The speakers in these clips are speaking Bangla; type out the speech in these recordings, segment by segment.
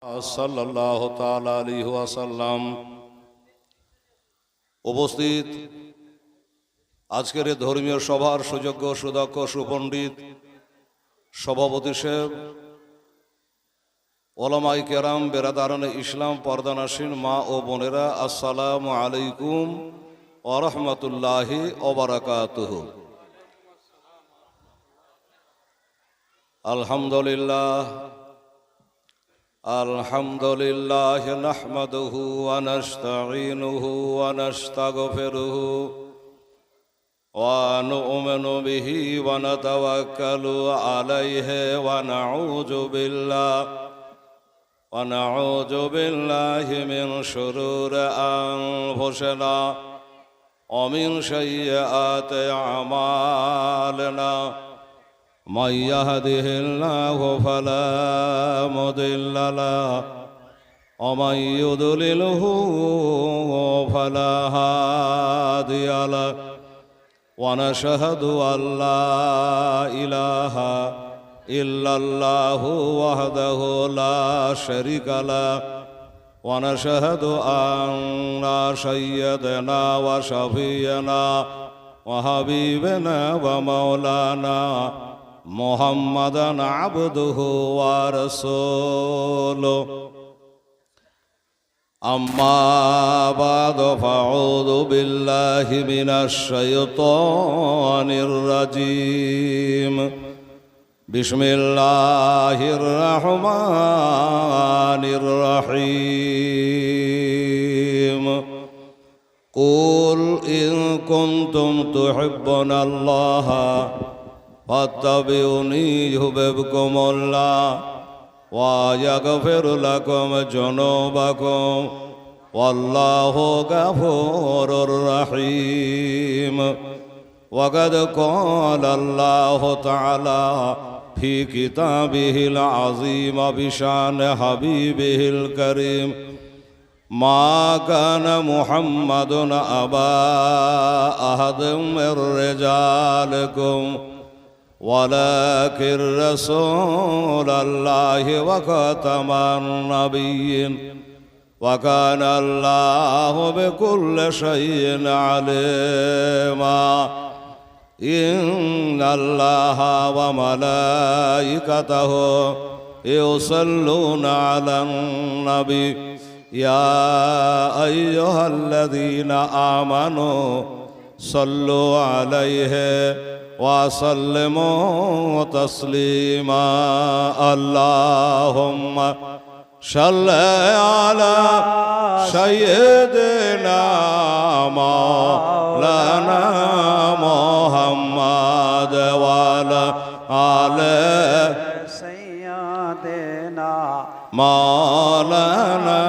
সাল্লাল্লাহু তাআলা আলাইহি ওয়াসাল্লাম। উপস্থিত আজকের এই ধর্মীয় সভার সুযোগ্য সুদক্ষ সুপণ্ডিত সভাপতি সাহেব, ওলামায়ে কেরাম, বেরাদারানে ইসলাম, পর্দানাসীন মা ও বোনেরা, আসসালামু আলাইকুম ওয়া রাহমাতুল্লাহি ওয়া বারাকাতুহু। আলহামদুলিল্লাহ আলহামদুলিল্লাহ নাহমাদুহু ওয়া নাস্তাঈনুহু ওয়া নাস্তাগফিরুহু ওয়া নু'মিনু বিহি ওয়া নাতাওয়াক্কালু আলাইহি ওয়া নাউযু বিল্লাহি মিন শুরুরি আনফুসিনা ওয়া মিন সাইয়্যাতি আমালিনা। من يهده الله فلا مضل له ومن يضلله فلا هادي له ونشهد أن لا إله إلا الله وحده لا شريك له ونشهد أن سيدنا وشفيعنا وحبيبنا ومولانا محمدًا عبده ورسوله. أما بعد فأعوذ بالله من الشيطان الرجيم. بسم الله الرحمن الرحيم. قل إن كنتم تحبون الله فاتبعوني يحببكم الله ويغفر لكم ذنوبكم والله غفور رحيم. وقد قال الله تعالى في كتابه العظيم بشأن حبيبه الكريم: ما كان محمد أبا أحد من رجالكم ولكن رسول الله وخاتم النبيين وكان الله بكل شيء عليما. إن الله وملائكته يصلون على النبي يا أيها الذين آمنوا صلوا عليه وسلموا تسليما. اللهم صل على سيدنا مولانا محمد وعلى آل سيدنا مولانا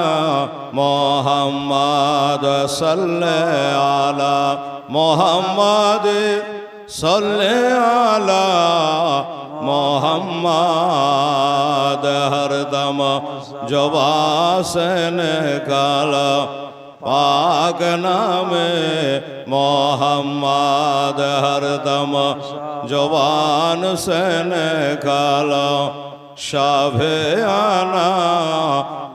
محمد. صل على محمد صل على محمد. ہر دم زبان سے نکالا پاک نام محمد. ہر دم زبان سے نکالا شافعنا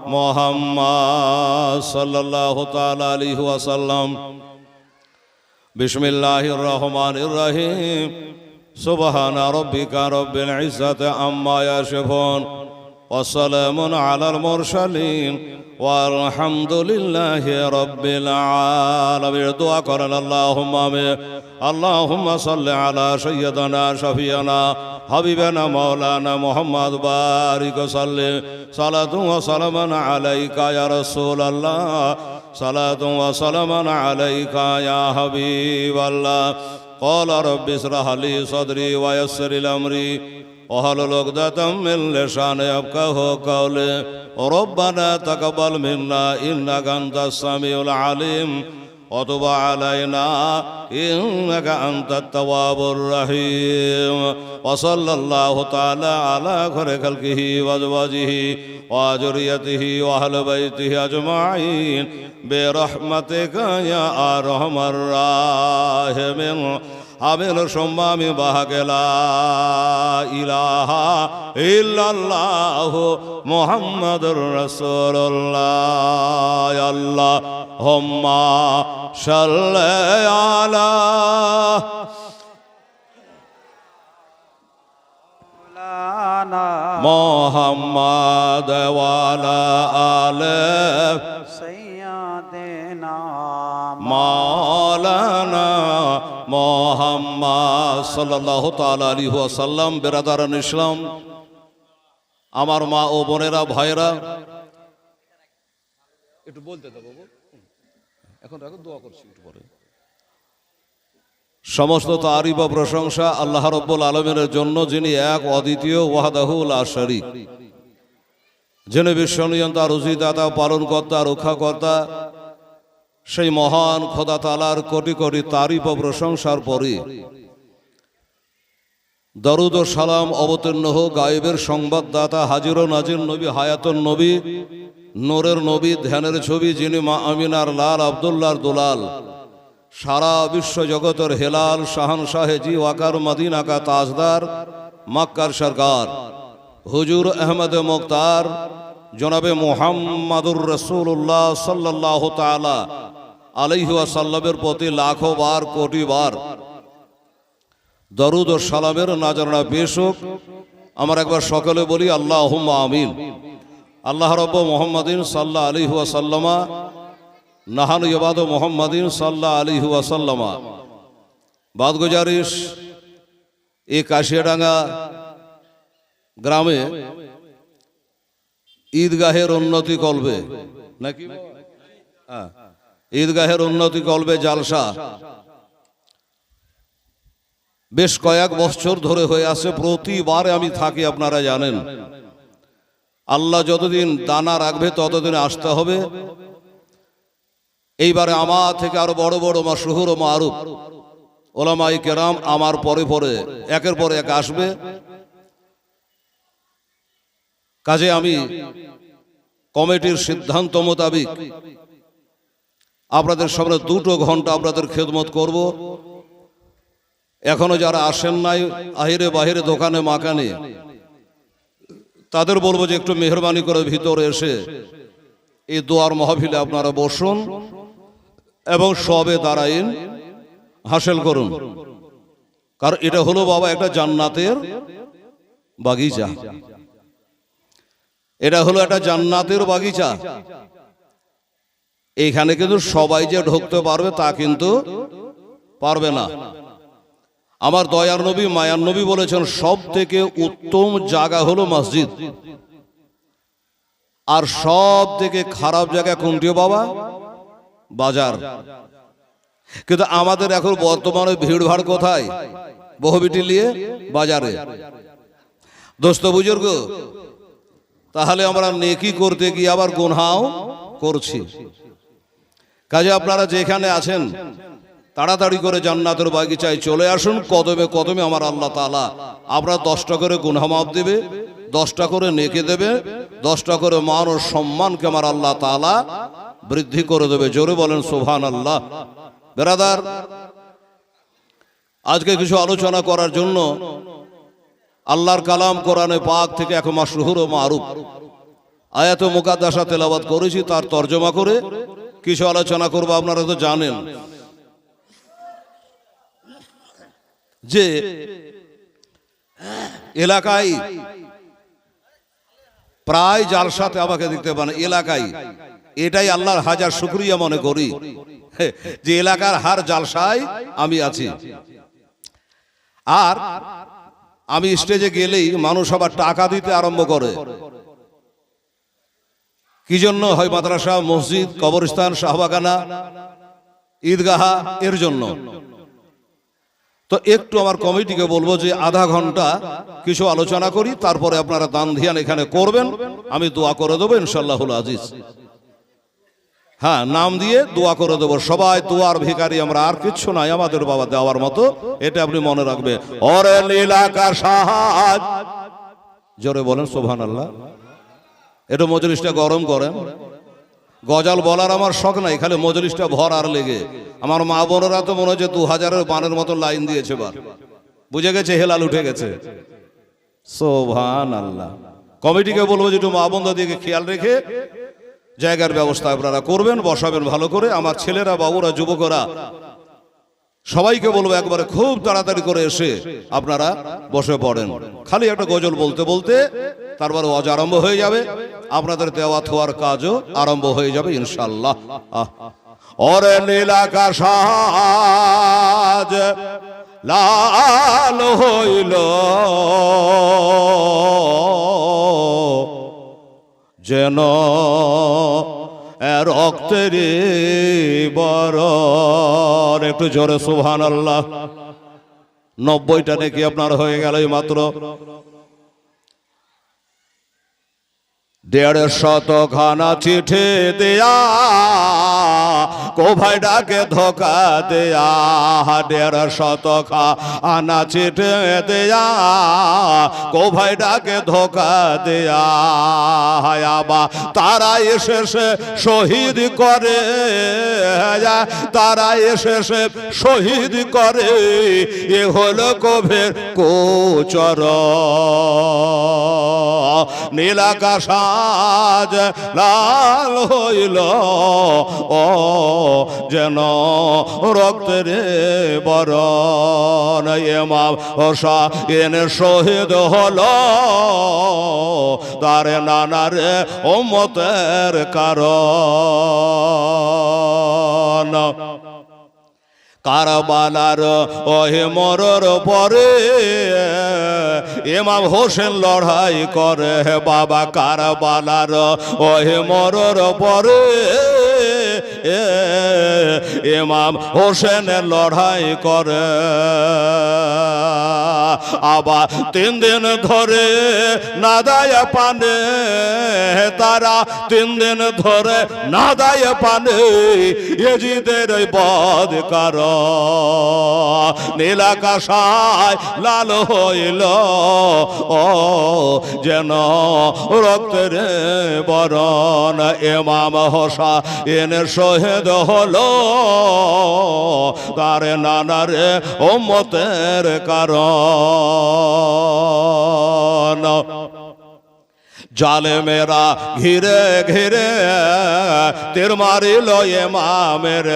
محمد صلی اللہ تعالی علیہ وسلم. بسم الله الرحمن الرحيم. سبحان ربك رب العزة عما يصفون وسلام على المرسلين والحمد لله رب العالمين. دعا قرن اللهم آمين. اللهم صل على سيدنا شفيعنا حبيبنا مولانا محمد. بارك وسلم صلاة وسلاما عليك يا رسول الله. صلاة وسلاما عليك يا حبيب الله. قال رب اشرح لي صدري ويسر لي أمري واحلل عقدة من لساني يفقهوا قولي. ربنا تقبل منا إنك أنت السميع العليم وتب علينا إنك أنت التواب الرحيم. وصلى الله تعالى على خير خلقه وأزواجه وذريته وأهل بيته أجمعين برحمتك يا أرحم الراحمين. আমিন সুম্মা আমিন বাহাকে লা ইলাহা ইল্লাল্লাহ মুহাম্মাদুর রাসূলুল্লাহ আল্লাহুম্মা সাল্লি আলা মুহাম্মাদ ওয়া আলা আলি সাইয়্যিদিনা মাওলানা মুহাম্মদ সাল্লাল্লাহু তাআলা আলাইহি ওয়াসাল্লাম। বিরাদারান ইসলাম, আমার মা ও বোনেরা, ভাইরা, একটু বলতে দাও বাবু, এখন রাখো, দোয়া করছি একটু পরে। সমস্ত তারিফ ও প্রশংসা আল্লাহ রাব্বুল আলামিনের জন্য, যিনি এক অদ্বিতীয়, ওয়াহদাহু লা শারীক, যিনি বিশ্বনিয়ন্তা, রুজিদাতা, পালনকর্তা, রক্ষাকর্তা। সেই মহান খোদা তাআলার কোটি কোটি তারিফ ও প্রশংসার পরে দরুদ ও সালাম অবতীর্ণ হোক গায়েবের সংবাদদাতা, হাজির ও নাজির নবী, হায়াতুন নবী, নূরের নবী, ধ্যানের ছবি, যিনি মা আমিনার লাল, আব্দুল্লাহর দুলাল, সারা বিশ্ব জগতের হেলাল, শাহানশাহে জি ওয়াকার, মদিনা কা তাজদার, মক্কার সরকার হুজুর আহমদ মুখতার জনাবে মুহাম্মাদুর রাসূলুল্লাহ সাল্লাল্লাহু তাআলা আলাইহি ওয়াসাল্লামের প্রতি লাখো বার, কোটি বার দরুদ ও সালামের নাজরানা পেশ হোক। আমরা একবার সকলে বলি আল্লাহুম্মা আমিন। আল্লাহ রব্ব মুহাম্মাদিন সাল্লাল্লাহু আলাইহি ওয়াসাল্লামা নাহানু ইবাদু মুহাম্মাদিন সাল্লাল্লাহু আলাইহি ওয়াসাল্লামা। বাদ গুজারিশ, এই কাশিয়াডাঙ্গা গ্রামে ঈদগাহের উন্নতি কলবে, নাকি ঈদগাহের উন্নতি কলবে জালসা বেশ কয়েক বছর ধরে হয়ে আছে। প্রতিবারে আমি থাকি, আপনারা জানেন। আল্লাহ যতদিন দানা রাখবে ততদিন আসতে হবে। এইবারে আমার থেকে আরো বড় বড় মাশহুর ও মারুফ ওলামায়ে কেরাম আমার পরে পরে একের পর এক আসবে। কাজে আমি কমিটির সিদ্ধান্ত মোতাবেক আপনাদের সামনে 2 ঘন্টা আপনাদের খেদমত করব। এখনো যারা আসেন নাই আহিরে বাহিরে, দোকানে মাকানে, তাদের বলবো যে একটু মেহরবানি করে ভিতরে এসে এই দোয়ার মাহফিলে আপনারা বসুন এবং সবে দাঁড়াইন হাসিল করুন। কারণ এটা হলো বাবা একটা জান্নাতের বাগিচা, এটা হলো একটা জান্নাতের বাগিচা। এইখানে কিন্তু সবাই যে ঢুকতে পারবে তা কিন্তু পারবে না। আমার দয়ার নবী, মায়ার নবী বলেছেন সব থেকে উত্তম জায়গা হলো মসজিদ, আর সব থেকে খারাপ জায়গা কোনটি বাবা? বাজার। কিন্তু আমাদের এখন বর্তমানে ভিড় ভাড় কোথায়? বহুবিটি নিয়ে বাজারে। দোস্ত বুজুর্গ, তাহলে আমরা নেকি করতে গিয়ে আবার গুনহাও করছি। কাজে আপনারা যেখানে আছেন তাড়াতাড়ি করে জান্নাতের বাগিচায় চলে আসুন। কদমে কদমে আমার আল্লাহ তাআলা আপনারা 10টা করে গুনহা মাফ দেবে, 10টা করে নেকি দেবে, 10টা করে মান ও সম্মানকে আমার আল্লাহ তাআলা বৃদ্ধি করে দেবে। জোরে বলেন সুবহানাল্লাহ। বেরাদার, আজকে কিছু আলোচনা করার জন্য আল্লাহর কালাম কোরআনে পাক থেকে এক মাশহুর ও মারুফ আয়াত মুকাদ্দাসা তেলাওয়াত করেছি, তার তরজমা করে কিছু আলোচনা করব। আপনারা তো জানেন যে এলাকায় প্রায় জালসাতে আমাকে দেখতে পান এলাকায়, এটাই আল্লাহর হাজার শুকরিয়া মনে করি যে এলাকার হার জালসায় আমি আছি। আর আমি স্টেজে গেলেই মানুষ আবার টাকা দিতে আরম্ভ করে। কি জন্য? হয় মাদ্রাসা, মসজিদ, কবরস্থান, শাহবাগানা, ঈদগাহা, এর জন্য। তো একটু আমার কমিটিকে বলবো যে আধা ঘন্টা কিছু আলোচনা করি, তারপরে আপনারা দান ধ্যান এখানে করবেন, আমি দোয়া করে দেবো ইনশাআল্লাহুল আজিজ। হ্যাঁ, নাম দিয়ে দোয়া করে দেবো। সবাই দোয়ার ভিখারি আমরা, আর কিচ্ছু নাই আমাদের বাবা দেওয়ার মতো, এটা আপনি মনে রাখবে। ওরে লীলাকা সাহাজ, জোরে বলেন সুবহানাল্লাহ। একটু মজলিসটা গরম করেন। গজাল বলার আমার শখ নাই, খালি মজলিসটা ভরার লেগে। আমার মা বোনেরা তো মনে হচ্ছে 2000-এর বানের মতো লাইন দিয়েছে, বার বুঝে গেছে, হেলাল উঠে গেছে। সুবহানাল্লাহ। কমিটিকে বলবো যে একটু মা বোনদের দিকে খেয়াল রেখে জায়গার ব্যবস্থা আপনারা করবেন, বসাবেন ভালো করে। আমার ছেলেরা, বাবুরা, যুবকরা সবাইকে বলবো একবারে খুব তাড়াতাড়ি করে এসে আপনারা বসে পড়েন। খালি একটা গজল বলতে বলতে তারপর ওয়াজ আরম্ভ হয়ে যাবে, আপনাদের দেওয়া থোয়ার কাজও আরম্ভ হয়ে যাবে ইনশাআল্লাহ। ওরে নীল আকাশ আজ লাল হইল যেন রক্তের বরণ। একটু জোরে সুবহানাল্লাহ। 90টা নাকি আপনার হয়ে গেল মাত্র। 150 খানা চিঠি দেয়া কোভাই ডাকে ধোকা দেয়া, 150 খানা চিঠি দেয়া কোভাই ডাকে ধোকা দেয়া। আবা তারা এসে শহীদ করে, তারা এসে শহীদ করে, এ হলো কবের কোচর। নীল আকাশ আজ লাল হইল ও যেন রক্তের বরণ। ইমাম হোসেন শহীদ হলো তার নানার উম্মতের কারণ। কারবালার ওহে মরর পরে ইমাম হোসেন লড়াই করে বাবা। কারবালার ওহে মরর পরে ইমাম হোসেন লড়াই করে। আবার 3 দিন ধরে না দেয় পানে তারা, 3 দিন ধরে না দেয় পানে ইয়েজিদের ওই বদ কার। নীল আকাশ লাল হইল ও যেন রক্তের বরণ। ইমাম হোসেন শহীদ হলো তার নানার উম্মতের কারণ। জালেমেরা ঘিরে ঘিরে তীর মারিল ইমামের,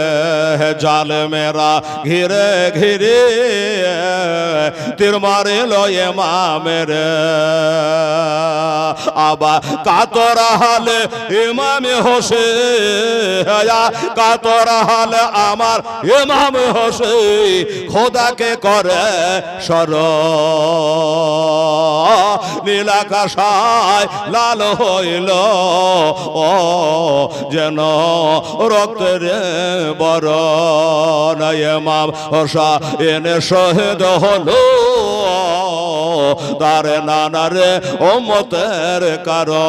জালেমেরা ঘিরে ঘিরে তীর মারিল ইমামের। আবার কাতর হালে ইমাম হোসেন, কাতর হালে আমার ইমাম হোসেন খোদাকে করে স্মরণ। নীল আকাশ লাল হইল ও যেন রক্তের বরণ। ইমাম হোসেন শহীদ হলো তার নানার উম্মতের কারণ।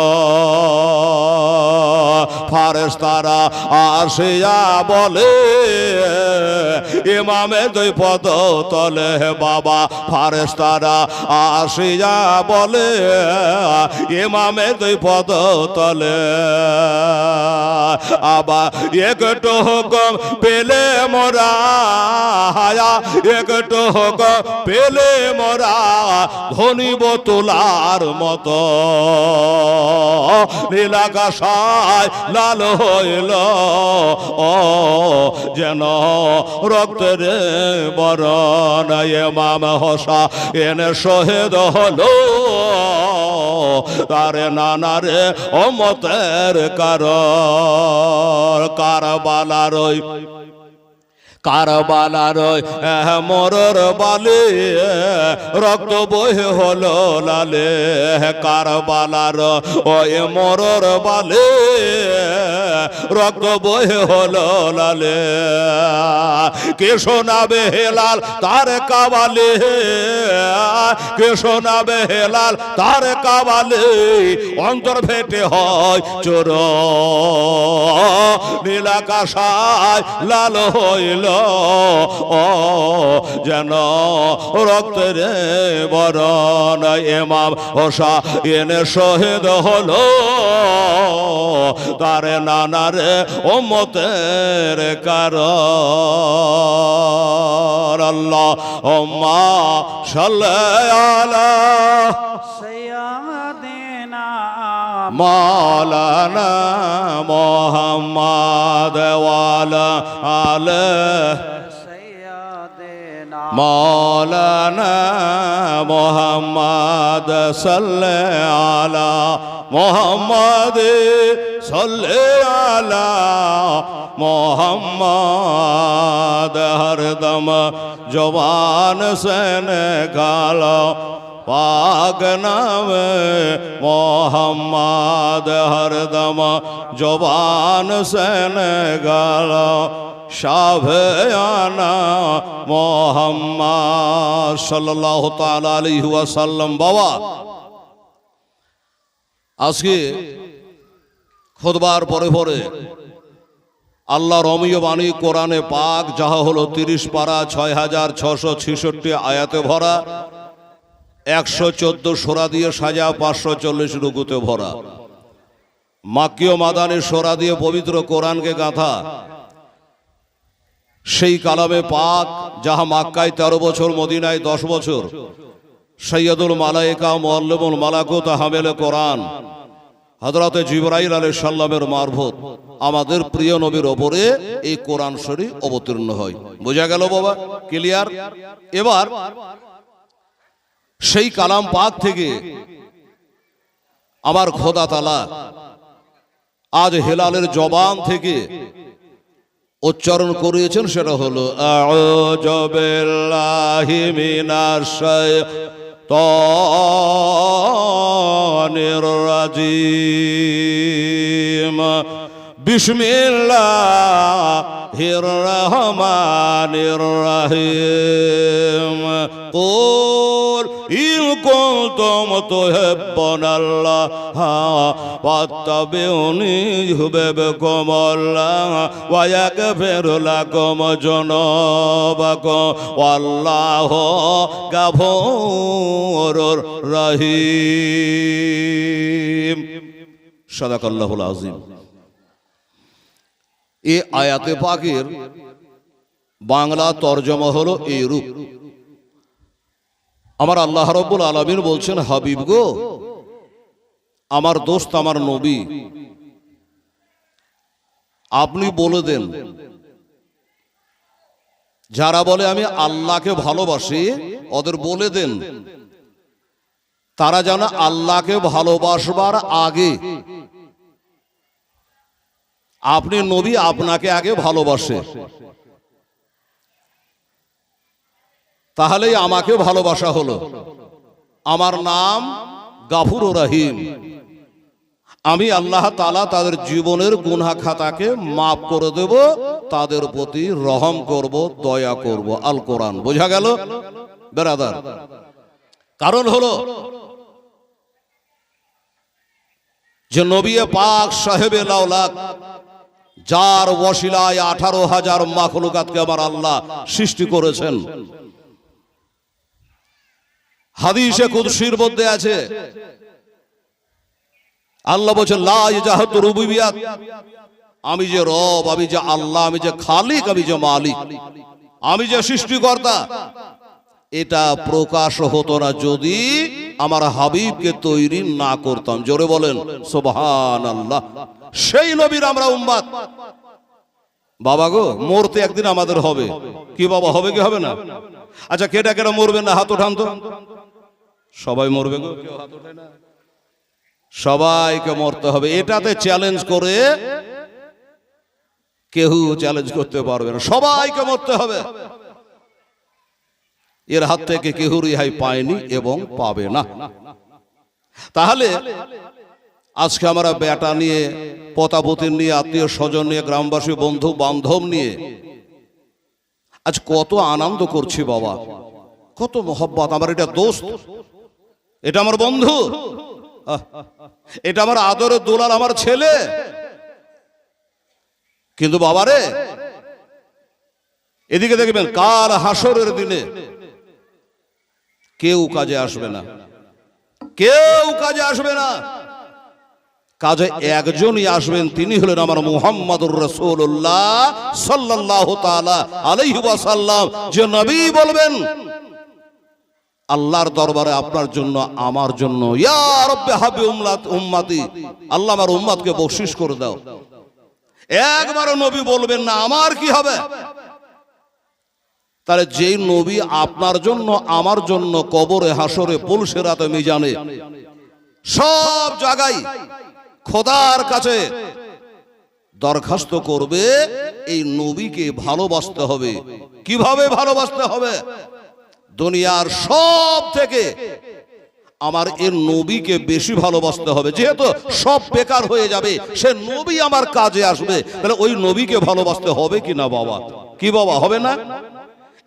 ফারেশতারা আসিয়া বলে ইমামে 2 পদ তলে বাবা। ফারেশতারা আসিয়া বলে ইমামে 2 পদ তলে। আবার একটু হুকুম পেলে মোরা, একটু হুকুম পেলে মোরা ধনিব তোলার মতো। নীল আকাশ লাল হইল ও যেন রক্তের বরণ। ইমাম হোসেন শহীদ হলো তার নানার উম্মতের কারণ। কারবালার কারবালার মরর বালে রক্ত বহে হলো লালে। কারবালার ওই মরর বালে রক্ত বহে হলো লালে। কে শোনাবে হেলাল তার কাবালে, কে শোনাবে হেলাল তার কাবালে, অন্তর ফেটে হয় চোর। নীল আকাশ লাল হইল ও যেন রক্তের বরণ। ইমাম হোসেন শহীদ হলো তার নানার উম্মতের কারণ আল্লাহুম্মা সাল্লি আলা সাইয়্যিদিনা মাওলানা মুহাম্মদ ওয়া আলা আলিহি মাওলানা মুহাম্মদ সাল্লাল্লাহু আলা মুহাম্মদ সাল্লাল্লাহু আলা মুহাম্মদ হরদম জবান से निकालो पाक नाम मोहम्मद हरदम जबान से निकालो शाफियाना मोहम्मद सल्लल्लाहु ताला अलैहि वसल्लम। बाबा আজকে খুতবার পরে পরে আল্লাহ রমীয় বাণী কোরআনে পাক যাহা হলো 30 পারা 6666 আয়াতে ভরা, 114 সূরা দিয়ে সাজা, 540 রুকুতে ভরা, মাক্কি ও মাদানী সূরা দিয়ে পবিত্র কোরআনকে গাঁথা সেই কালামে পাক যাহা মক্কায় 13 বছর, মদিনায় 10 বছর, সৈয়দুল মালায়েকা মুআল্লিমুল মালাকুত হামেলে কোরআন হযরতে জিবরাইল আলাইহিস সালামের মারফত আমাদের প্রিয় নবীর ওপরে এই কোরআন শরীফ অবতীর্ণ হয়। বোঝা গেল বাবা? ক্লিয়ার? এবার সেই কালাম পাক থেকে আমার খোদা তাআলা আজ হেলালের জবান থেকে উচ্চারণ করিয়েছেন, সেটা হলো আউযু বিল্লাহি মিনাশ শাইতানির রাজিম বিসমিল্লাহির রহমানির রহিম কুল ইন কুনতুম তুহিব্বুনাল্লাহ ফাত্তাবিউনি ইউহিব্বুকুমুল্লাহ ওয়া ইয়াগফির লাকুম যুনুবাকুম ওয়াল্লাহু গাফুরুর রহিম। সাদাকাল্লাহুল আযীম। এই আয়াতে পাকের বাংলা তরজমা হলো এই রূপ। আমার আল্লাহ রাব্বুল আলামিন বলছেন, হাবিব গো, আমার দোস্ত, আমার নবী, আপনি বলে দেন যারা বলে আমি আল্লাহকে ভালোবাসি, ওদের বলে দেন তারা যেন আল্লাহকে ভালোবাসবার আগে আপনি নবী আপনাকে আগে ভালোবাসে, তাহলেই আমাকে ভালোবাসা হলো। আমার নাম গাফুরুর রহিম। আমি আল্লাহ তাআলা তাদের জীবনের গুনাহ খাতাকে মাফ করে দেব, তাদের প্রতি রহম করব, দয়া করব। আল কোরআন। বোঝা গেল বেরাদার? কারণ হলো যে নবী পাক সাহেবে লাউলাক, যার ওয়াসিলায় 18,000 মাখলুকাতকে আমার আল্লাহ সৃষ্টি করেছেন। হাদিসে কুদসির মধ্যে আছে, আল্লাহ বলেছেন লা ইজাহাতু রুবুবিয়াত, আমি যে রব, আমি যে আল্লাহ, আমি যে খালিক, আমি যে মালিক, আমি যে সৃষ্টিকর্তা, এটা প্রকাশ হতো না যদি আমার হাবিবকে তৈরি না করতাম। জোরে বলেন সুবহানাল্লাহ। সেই নবীর আমরা উম্মত। বাবা গো, মরতে একদিন আমাদের হবে। কি বাবা, হবে কি হবে না? আচ্ছা, কেটা কেটা মরবে না? হাত ওঠান তো। সবাই মরবে গো, কেউ হাত ওঠে না। সবাইকে মরতে হবে, এটাতে চ্যালেঞ্জ করে কেউ চ্যালেঞ্জ করতে পারবে না। সবাইকে মরতে হবে, এর হাত থেকে কেউ রেহাই পায়নি এবং পাবে না। তাহলে আজকে আমরা বেটা নিয়ে, পতাপতি নিয়ে, আত্মীয় স্বজন নিয়ে, গ্রামবাসী, বন্ধু বান্ধব নিয়ে আজ কত আনন্দ করছি বাবা, কত মোহব্বত। আমার এটা দোস্ত, এটা আমার বন্ধু, এটা আমার আদরের দুলাল, আমার ছেলে। কিন্তু বাবারে, এদিকে দেখবেন কাল হাসরের দিনে কেউ কাজে আসবে না, কেউ কাজে আসবে না। কাজে একজনই আসবেন, তিনি হলেন আমার মুহাম্মদুর রাসূলুল্লাহ সাল্লাল্লাহু তাআলা আলাইহি ওয়াসাল্লাম। যে নবী বলবেন আল্লাহর দরবারে আপনার জন্য আমার জন্য, ইয়া রাব্বি হাবি উম্মতি, আল্লাহ আমার উম্মতকে বখশিশ করে দাও। একবারও নবী বলবেন না আমার কি হবে। তাহলে যেই নবী আপনার জন্য আমার জন্য কবরে, হাসরে, পুলসিরাতে, মিজানে সব জায়গায় খোদার কাছে দরখাস্ত করবে, এই নবীকে ভালোবাসতে হবে। কিভাবে ভালোবাসতে হবে? দুনিয়ার সব থেকে আমার এর নবীকে বেশি ভালোবাসতে হবে। যেহেতু সব বেকার হয়ে যাবে, সে নবী আমার কাজে আসবে, তাহলে ওই নবীকে ভালোবাসতে হবে কি না বাবা? কি বাবা, হবে না?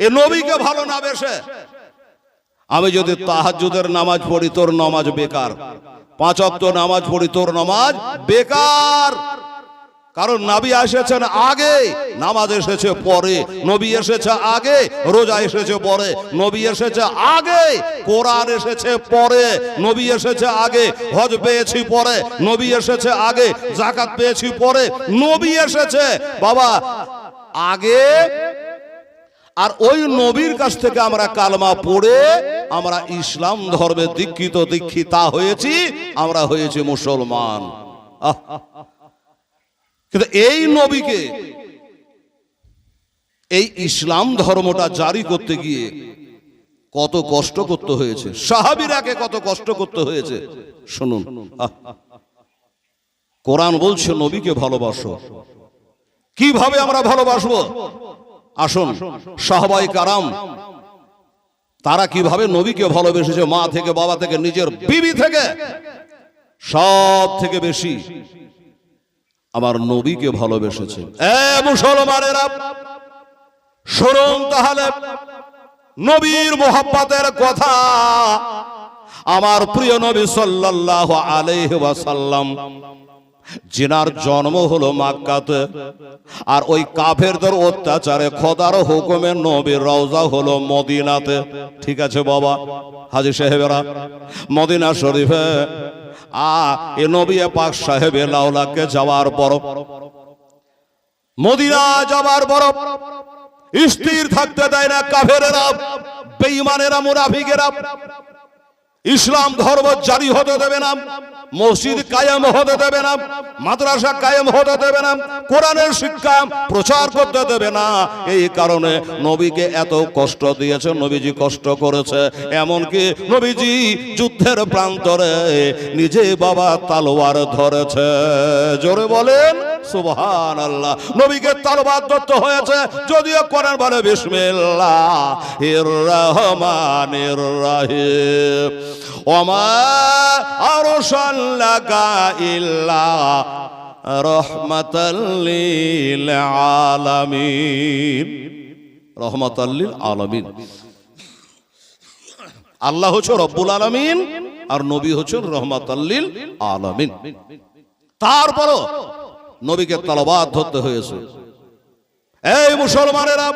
এ নবীকে ভালো না বেশে আমি যদি তাহাজ্জুদের নামাজ পড়ি তোর নামাজ বেকার, 5 ওয়াক্ত নামাজ পড়ি তোর নামাজ বেকার। কারণ নবী এসেছেন আগে, নামাজ এসেছে পরে। নবী এসেছে আগে, রোজা এসেছে পরে। নবী এসেছে আগে, কোরআন এসেছে পরে। নবী এসেছে আগে, হজ পেয়েছি পরে। নবী এসেছে আগে, যাকাত পেয়েছি পরে। নবী এসেছে বাবা আগে, আর ওই নবীর কাছ থেকে আমরা কালমা পড়ে আমরা ইসলাম ধর্মে দীক্ষিতা হয়েছি, আমরা হয়েছি মুসলমান। কিন্তু এই নবীকে, এই ইসলাম ধর্মটা জারি করতে গিয়ে কত কষ্ট করতে হয়েছে, সাহাবীরাকে কত কষ্ট করতে হয়েছে শুনুন। কোরআন বলছে নবীকে ভালোবাসো। কিভাবে আমরা ভালোবাসবো? আসুন, সাহাবায়ে কারাম তারা কিভাবে নবীকে ভালোবেসেছে, মা থেকে, বাবা থেকে, নিজের বিবি থেকে, সব থেকে বেশি আমার নবীকে ভালোবেসেছে। এ মুসলমানেরা শুনুন তাহলে নবীর মোহাব্বতের কথা। আমার প্রিয় নবী সাল্লাল্লাহু আলাইহি ওয়াসাল্লাম, জিনার জন্ম হলো মক্কাতে, আর ওই কাফেরদের অত্যাচারে খোদার হুকুমে নবীর রওজা হলো মদিনাতে। ঠিক আছে বাবা হাজী সাহেবেরা, মদিনা শরীফে এ নবী পাক সাহেবে লাউলাকে যাওয়ার পর, মদিনা যাওয়ার পর স্থির থাকতে দেয় না কাফেরেরা, বেঈমানেরা, মুনাফিকেরা। ইসলাম ধর্ম জারি হতে দেবে না, মসজিদ কায়েম হতে দেবে না, মাদ্রাসা কায়েম হতে দেবে না, কোরআনের শিক্ষা প্রচার করতে দেবে না। এই কারণে নবীকে এত কষ্ট দিয়েছে, নবীজি কষ্ট করেছে। এমনকি নবীজি যুদ্ধের প্রান্তরে নিজে বাবা তালোয়ার ধরেছে। জোরে বলেন সুবহানাল্লাহ। নবীকে তলোয়ার ধরতে হয়েছে, যদিও কোরআন বলে বিসমিল্লাহির রহমানির রহিম, ওমা আরসালনাকা ইল্লা রাহমাতাল লিল আলামিন। রাহমাতাল লিল আলামিন, আল্লাহ হচ্ছে রব্বুল আলামিন, আর নবী হচ্ছেন রাহমাতাল লিল আলামিন। তারপরও নবীকে তলোয়ার ধরতে হয়েছে। এই মুসলমানেরা,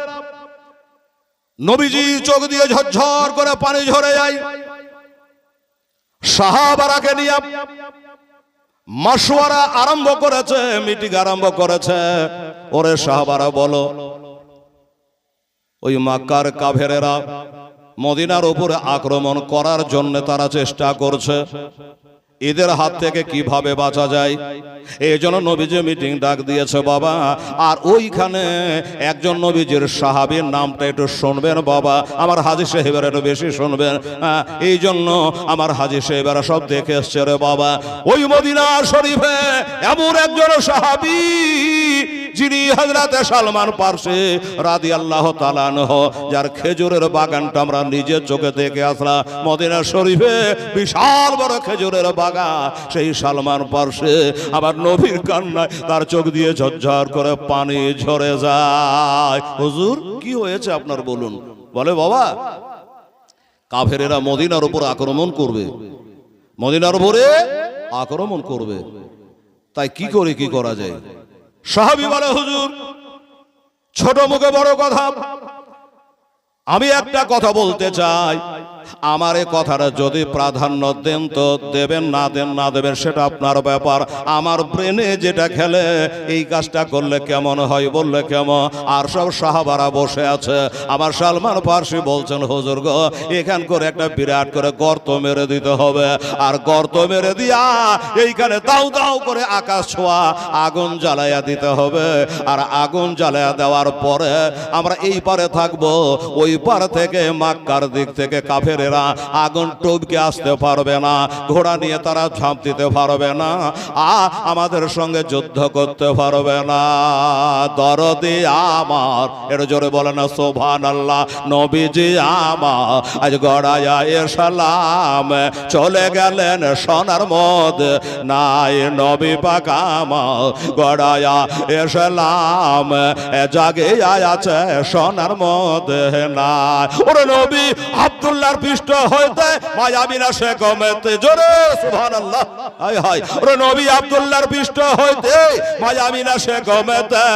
নবীজি চোখ দিয়ে ঝরঝর করে পানি ঝরে যায়। সাহাবারাকে নিয়ে মাশওয়ারা আরম্ভ করেছে, মিটিং আরম্ভ করেছে। ওরে সাহাবারা বলো, ওই মক্কার কাফেরেরা মদিনার উপরে আক্রমণ করার জন্য তারা চেষ্টা করছে, এদের হাত থেকে কিভাবে বাঁচা যায়। এই জন্য নবীজি মিটিং ডাক দিয়েছে বাবা। আর ওইখানে একজন নবীজির সাহাবীর নামটা একটু শুনবেন বাবা, আমার হাজী সাহেবের একটু বেশি শুনবেন। এই জন্য আমার হাজী সাহেবেরা সব দেখে এসছে রে বাবা। ওই মদিনা শরীফে এমন একজন সাহাবী যিনি হযরতে সালমান ফারসি রাদিয়াল্লাহু তাআলা আনহু, যার খেজুরের বাগানটা আমরা নিজের চোখে দেখে আসলাম। মদিনা শরীফে বিশাল বড় খেজুরের বাগান। সেই সালমান ফারসি আবার নবীর কান্নায় তার চোখ দিয়ে ঝরঝর করে পানি ঝরে যায়। হুজুর কি হয়েছে আপনার বলুন। বলে বাবা, কাফেরেরা মদিনার উপর আক্রমণ করবে, মদিনার উপরে আক্রমণ করবে, তাই কি করে কি করা যায়। সাহাবী বলে হুজুর ছোট মুখে বড় কথা, আমি একটা কথা বলতে চাই। আমার এই কথাটা যদি প্রাধান্য দেন তো দেবেন, না দেন না দেবেন সেটা আপনার ব্যাপার। আমার ব্রেনে যেটা খেলে এই কাজটা করলে কেমন হয় বললে কেমন। আর সব সাহাবারা বসে আছে। আমার সালমান ফার্সি বলছেন, হুজুর গো, এখান করে একটা বিরাট করে গর্ত মেরে দিতে হবে, আর গর্ত মেরে দিয়া এইখানে দাউ দাউ করে আকাশ ছোঁয়া আগুন জ্বালাইয়া দিতে হবে। আর আগুন জ্বালাইয়া দেওয়ার পরে আমরা এই পারে থাকবো, ওই পার থেকে মক্কার দিক থেকে কাফেরেরা আগুন টপকে আসতে পারবে না, ঘোড়া নিয়ে তারা ঝাঁপ দিতে পারবে না, আমাদের সঙ্গে যুদ্ধ করতে পারবে না। দরদি আমার, এটা জোরে বলে না সুবহানাল্লাহ। নবীজি আমার আজ গড়াইয়া এসালাম চলে গেলেন সোনার মধ্যে নাই। নবী পাক আমার গড়াইয়া এসালাম জাগে আছে সোনার মধ্যে নাই। ওরে নবী আব্দুল্লাহর পৃষ্ঠ হইতে মায়াবিনা সে কমেতে, জোরে সুবহানাল্লাহ। হায় হায়, ওরে নবী আব্দুল্লাহর পৃষ্ঠ হইতে মায়াবিনা সে কমেতে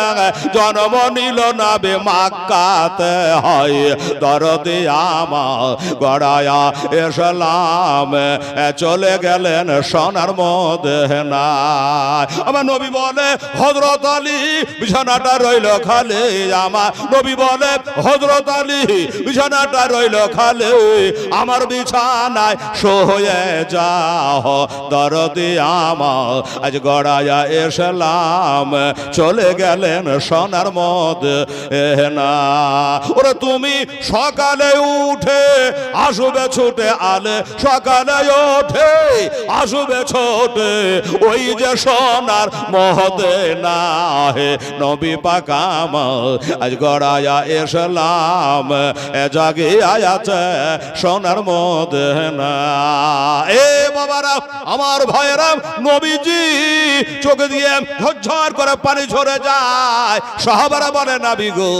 জন্ম নিল নবী মক্কাতে। হয় দরদি আমার গড়ায়া এসালাম চলে গেলেন সোনার মধ্যে নাই। আমার নবী বলে হযরত আলী বিছানাটা রইল খালি। আমার নবী বলে হযরত আলী বিছানাটা রইল খালি, আমার বিছানায় শুয়ে যাও। দরদি আমার আজ গড়ায়া এসালাম চলে গেলেন সোনার মধ্যে না। ওরে তুমি সকালে উঠে আসবে ছুটে আলে, সকালে উঠে আসবে ছোটে ওই যে সোনার মহদে না। হে নবী পাক আমার আজ গড়ায়া এসালাম জাগে আয়াছে সোনার মধ্যে না। এ বাবারা, আমার ভাইয়েরা, নবীজি চোখে দিয়ে ঝরঝর করে পানি ঝরে যায়। সাহাবারা বলে নবী গো,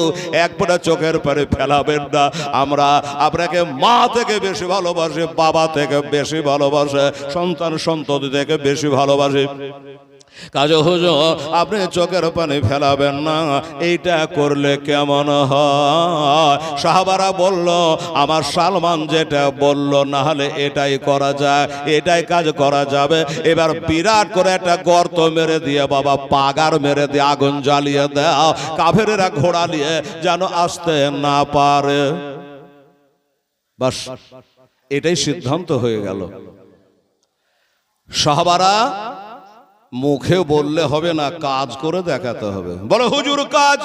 এক ফোঁটা চোখের পানি ফেলাবেন না, আমরা আপনাকে মা থেকে বেশি ভালোবাসি, বাবা থেকে বেশি ভালোবাসে, সন্তান সন্ততি থেকে বেশি ভালোবাসি। কাজে হুজুর আপনি চোখের পানি ফেলাবেন না, এইটা করলে কেমন হয়? সাহাবারা বলল, আমার সালমান যেটা বলল না হলে এটাই করা যায়, এটাই কাজ করা যাবে। এবার বিরাট করে একটা গর্ত মেরে দিয়ে বাবা পাগার মেরে দিয়ে আগুন জ্বালিয়ে দাও, কাফেরেরা ঘোড়া নিয়ে যেন আসতে না পারে। বাস এটাই সিদ্ধান্ত হয়ে গেল। সাহাবারা মুখে বললে হবে না, কাজ করে দেখাতে হবে। বলে হুজুর কাজ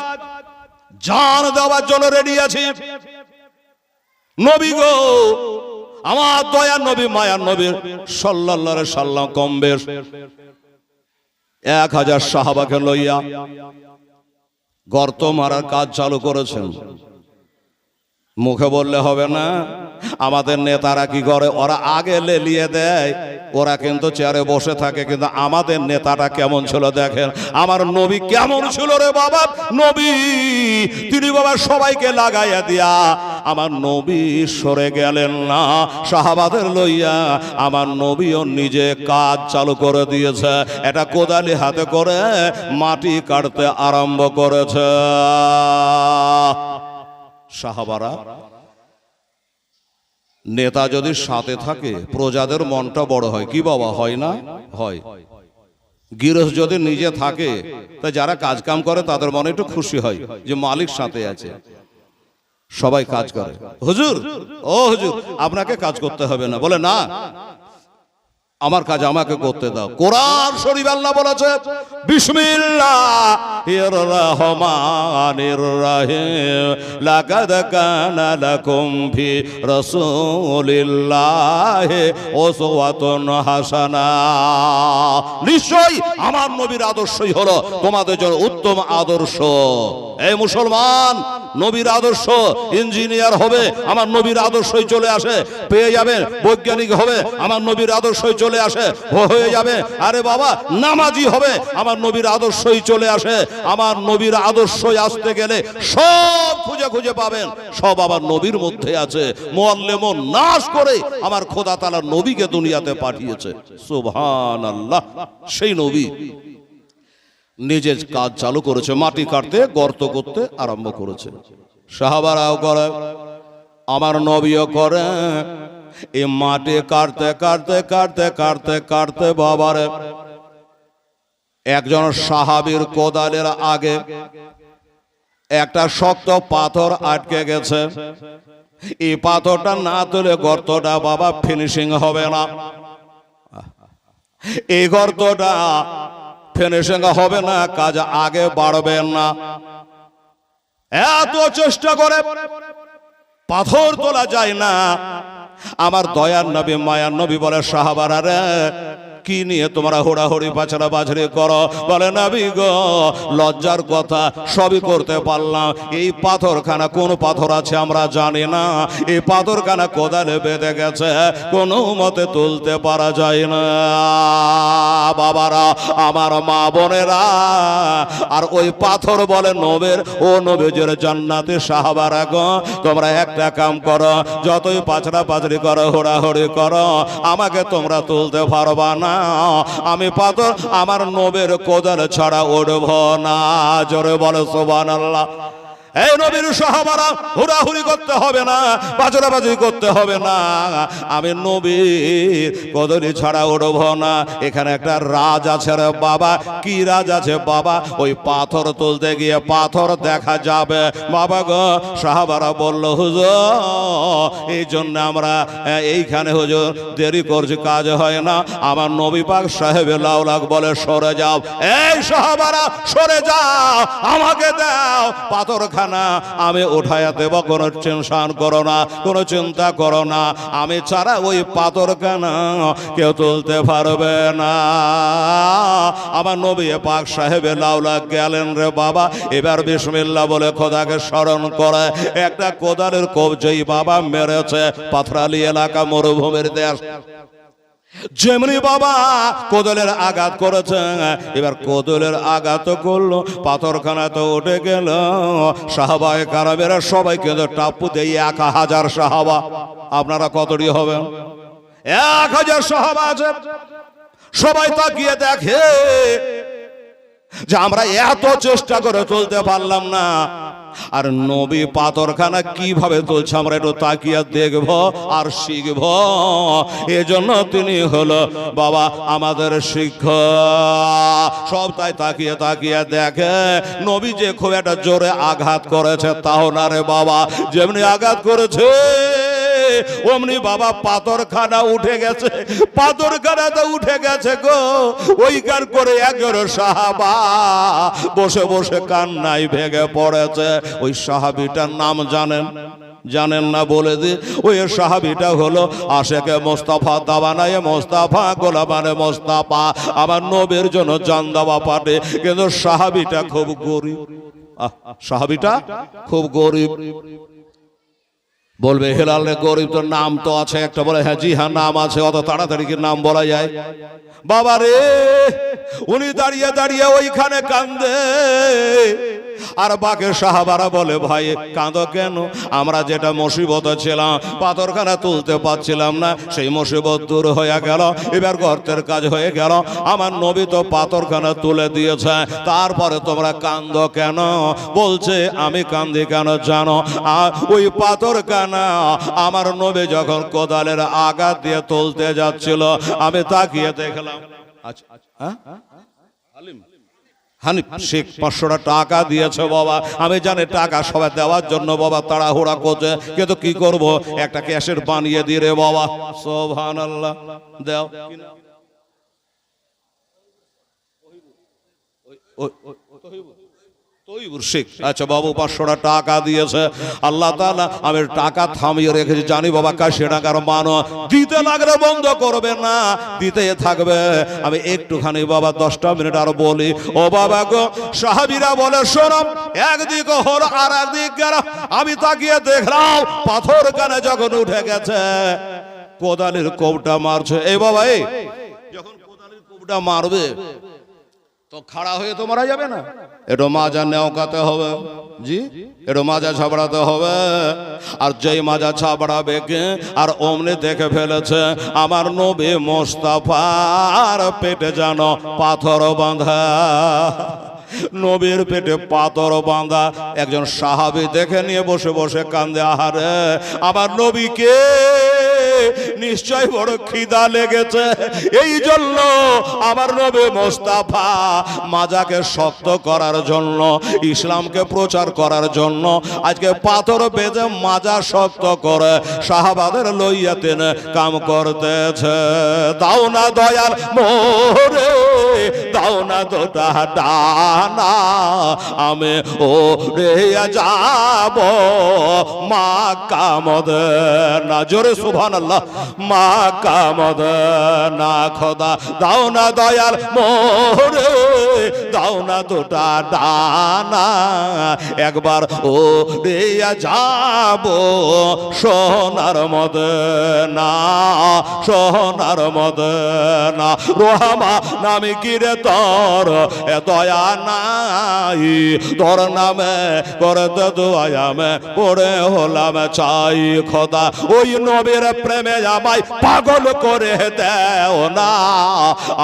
জান দেওয়ার জন্য রেডি আছি। নবী গো, আমার দয়ার নবী মায়ার নবী সাল্লাল্লাহু আলাইহি সাল্লাম কম বেশ 1000 সাহাবাকে লইয়া গর্ত মারার কাজ চালু করেছেন। মুখে বললে হবে না। আমাদের নেতারা কি করে, ওরা আগে লেলিয়ে দেয়, ওরা কিন্তু চেয়ারে বসে থাকে। কিন্তু আমাদের নেতাটা কেমন ছিল দেখেন, আমার নবী কেমন ছিল রে বাবা। নবী তিনি বাবা সবাইকে লাগাইয়া দিয়া আমার নবী সরে গেলেন না, সাহাবাদের লইয়া আমার নবীও নিজে কাজ চালু করে দিয়েছে। এটা কোদালি হাতে করে মাটি কাটতে আরম্ভ করেছে। সাহাবারা, নেতা যদি সাথে থাকে প্রজাদের মনটা বড় হয়, কি বাবা হয় না? হয়। গৃহস্থ যদি নিজে থাকে তা যারা কাজ কাম করে তাদের মনে একটু খুশি হয় যে মালিক সাথে আছে, সবাই কাজ করে। হুজুর, ও হুজুর আপনাকে কাজ করতে হবে না। বলে না, আমার কাজ আমাকে করতে দাও। কোরআন শরীফ আল্লাহ বলেছে বিসমিল্লাহির রহমানির রহিম লাকাদ কানা লাকুম ফি রাসূলিল্লাহি উসওয়াতুন হাসানা। নিশ্চয়ই আমার নবীর আদর্শই হলো তোমাদের জন্য উত্তম আদর্শ। এই মুসলমান, নবীর আদর্শ ইঞ্জিনিয়ার হবে, আমার নবীর আদর্শই চলে আসে, পেয়ে যাবেন। বৈজ্ঞানিক হবে, আমার নবীর আদর্শই চলে আসে, হয়ে যাবে। আরে বাবা নামাজি হবে, আমার নবীর আদর্শই চলে আসে। আমার নবীর আদর্শই আসতে গেলে সব খুঁজে খুঁজে পাবেন, সব আমার নবীর মধ্যে আছে। মুআল্লিমুন নাস করে আমার খোদা তাআলা নবীকে দুনিয়াতে পাঠিয়েছে। সুবহানাল্লাহ। সেই নবী নিজের কাজ চালু করেছে, মাটি কাটতে গর্ত করতে আরম্ভ করেছে। সাহাবারাও করে, আমার নবীও করে। এই মাটি কাটতে কাটতে কাটতে কাটতে কাটতে বাবারে একজন সাহাবীর কোদালের আগে একটা শক্ত পাথর আটকে গেছে। এই পাথরটা না তুলে গর্তটা বাবা ফিনিশিং হবে না। এই গর্তটা ফিনিশিং হবে না, কাজ আগে বাড়বে না। এত চেষ্টা করে পাথর তোলা যায় না। আমার দয়ার নবী মায়ার নবী বলে, সাহাবারা রে, কি নিয়ে তোমরা হুড়াহুড়ি পাছড়া বাছড়ি করো? বলে, নবী গো, লজ্জার কথা, সবই করতে পারলাম। এই পাথরখানা কোন পাথর আছে আমরা জানি না। এই পাথরখানা কোদালে বেঁধে গেছে, কোনো মতে তুলতে পারা যায় না। বাবারা, আমার মা বোনেরা, আর ওই পাথর বলে নবীর, ও নবীজের জান্নাতে সাহাবারা গো, তোমরা একটা কাম করো, যতই পাছড়া পাছড়ি করো, হুড়াহুড়ি করো, আমাকে তোমরা তুলতে পারবা না। আমি পাথর আমার নবীর কোদাল ছাড়া উঠব না। জোরে বলে সুবহানাল্লাহ। এই নবীর সাহাবারা, হুড়াহুড়ি করতে হবে না, বাজরাবাজি করতে হবে না, আমি নবীর কোদালি ছাড়া উঠব না। এখানে একটা রাজ আছে রে বাবা। কি রাজ আছে বাবা? ওই পাথর তুলতে গিয়ে পাথর দেখা যাবে বাবা গো। সাহাবারা বলল, হুজুর, এই জন্য আমরা এইখানে হুজুর দেরি করছি, কাজ হয় না। আমার নবী পাক সাহেবে লাউলাক বলে, সরে যাও। এই সাহাবারা, সরে যাও, আমাকে দাও পাথর আমি উঠাইয়া দেব, কোনো টেনশন করো না, কোনো চিন্তা করো না। আমি ছাড়া ওই পাথরখানা কেউ তুলতে পারবে না। আমার নবী পাক সাহেবে লাউলা গেলেন রে বাবা। এবার বিসমিল্লাহ বলে খোদাকে স্মরণ করে একটা কোদালের কবজেই বাবা মেরেছে। পাথরালি এলাকা, মরুভূমির দেশ। যেমনি বাবা কোদলের আঘাত করেছে, এবার কোদলের আঘাত করলো, পাথরখানা তো উঠে গেল। সাহাবায়ে কারামেরা সবাই কিন্তু টাপ্পু দেয় 1000 সাহাবা। আপনারা কতটি হবেন? 1000 সাহাবা আছে। সবাই তাকিয়ে দেখে যে আমরা এত চেষ্টা করে তুলতে পারলাম না, আর নবী পাথরখানা কিভাবে তুলছে আমরা একটু তাকিয়ে দেখব আর শিখব। এজন্য তিনি হলো বাবা আমাদের শিক্ষক। সব তাই তাকিয়ে তাকিয়ে দেখে নবী যে খুব একটা জোরে আঘাত করেছে তাও না রে বাবা। যেমনি আঘাত করেছে অমনি বাবা পাথরখানা উঠে গেছে। পাথরখানা তো উঠে গেছে গো। ওইখান করে একজন সাহাবা বসে বসে কান্নায় ভেঙে পড়েছে। ওই সাহাবীটার নাম জানেন? জানেন না? বলে দি। ওই সাহাবীটা হলো আশেকে মোস্তফা, দাবানায়ে মোস্তফা, গোলামানে মোস্তফা। আমার নবীর জন্য জান দেওয়া পাটে। কিন্তু সাহাবীটা খুব গরিব। সাহাবীটা খুব গরিব। বলবে, হেলাল রে, গরিব তোর নাম তো আছে একটা? বলে, হ্যাঁ, জি হ্যাঁ, নাম আছে। অত তাড়াতাড়ি কি নাম বলা যায়? বাবা রে, উনি দাঁড়িয়ে দাঁড়িয়ে ওইখানে কান্দে। আর বাকি সাহাবারা বলে, ভাই কাঁদো কেন? আমরা যেটা মুসিবতে ছিলাম, পাথরখানা তুলতে পারছিলাম না, সেই মুসিবত দূর হয়ে গেল। এবার গর্তের কাজ হয়ে গেল। আমার নবী তো পাথরখানা তুলে দিয়েছে, তারপরে তোমরা কান্দো কেন? বলছে, আমি কান্দি কেন জানো? আর ওই পাথরখানা আমার নবী যখন কোদালের আঘাত দিয়ে তুলতে যাচ্ছিল, আমি তাকিয়ে দেখলাম। আচ্ছা, হ্যাঁ, হানিফ শেখ 500 টাকা দিয়েছে বাবা। আমি জানি টাকা সবাই দেওয়ার জন্য বাবা তাড়াহুড়া করছে, কিন্তু কি করব, একটা ক্যাশেট বানিয়ে দিয়ে রে বাবা। সুবহানাল্লাহ। দাও। আচ্ছা বাবু 500 টাকা দিয়েছে। আল্লাহ তাআলা আমি টাকা থামিয়ে রেখেছি, জানি বাবা কাশি টাকার মান দিতে লাগলে বন্ধ করবে না, দিতে থাকবে। আমি একটুখানি বাবা 10টা মিনিট আর বলি। ও বাবা গো, সাহাবীরা বলে, শোনো, একদিক হল আর একদিক গেল। আমি তাকিয়ে দেখলাম পাথর কানে যখন উঠে গেছে, কোদালের কোপটা মারছে। এই বাবা, এই যখন কোদালের কোপটা মারবে তো খাড়া হয়ে তো মারা যাবে না, একটু মাজা নেওকাতে হবে। জি, একটু মাজা ছাবড়াতে হবে। আর যেই মাজা ছাবড়াবে কে, আর অমনি দেখে ফেলেছে আমার নবী মোস্তফার পেটে যেন পাথর বাঁধা। নবীর পেটে পাথর বাঁধা। একজন সাহাবী দেখে নিয়ে বসে বসে কান্দে, আহারে আমার নবীকে নিশ্চয় বড় খিদা লেগেছে। এই জন্য আমার নবী মোস্তাফা মাজাকে শক্ত করার জন্য, ইসলামকে প্রচার করার জন্য আজকে পাথর বেঁধে মাজা শক্ত করে সাহাবাদের লইয়া তিনি কাম করতেছে। দাও না দয়াল মোরে, দাও না দুটা ডানা, আমি ও রে যাব মক্কা মদিনা। জোরে সুবহানাল্লাহ। মক্কা মদিনা খোদা দাও না দয়াল মোরে, দাও না দুটা ডানা, একবার ও রে যাব সোনার মদিনা, সোনার মদিনা। রহমা নামে কিরে তোর দয়া নাই, তোর নামে করতে দোয়ামে পড়ে হলাম চাই খোদা। ওই নবীর প্রেমে আমায় পাগল করে দেও না,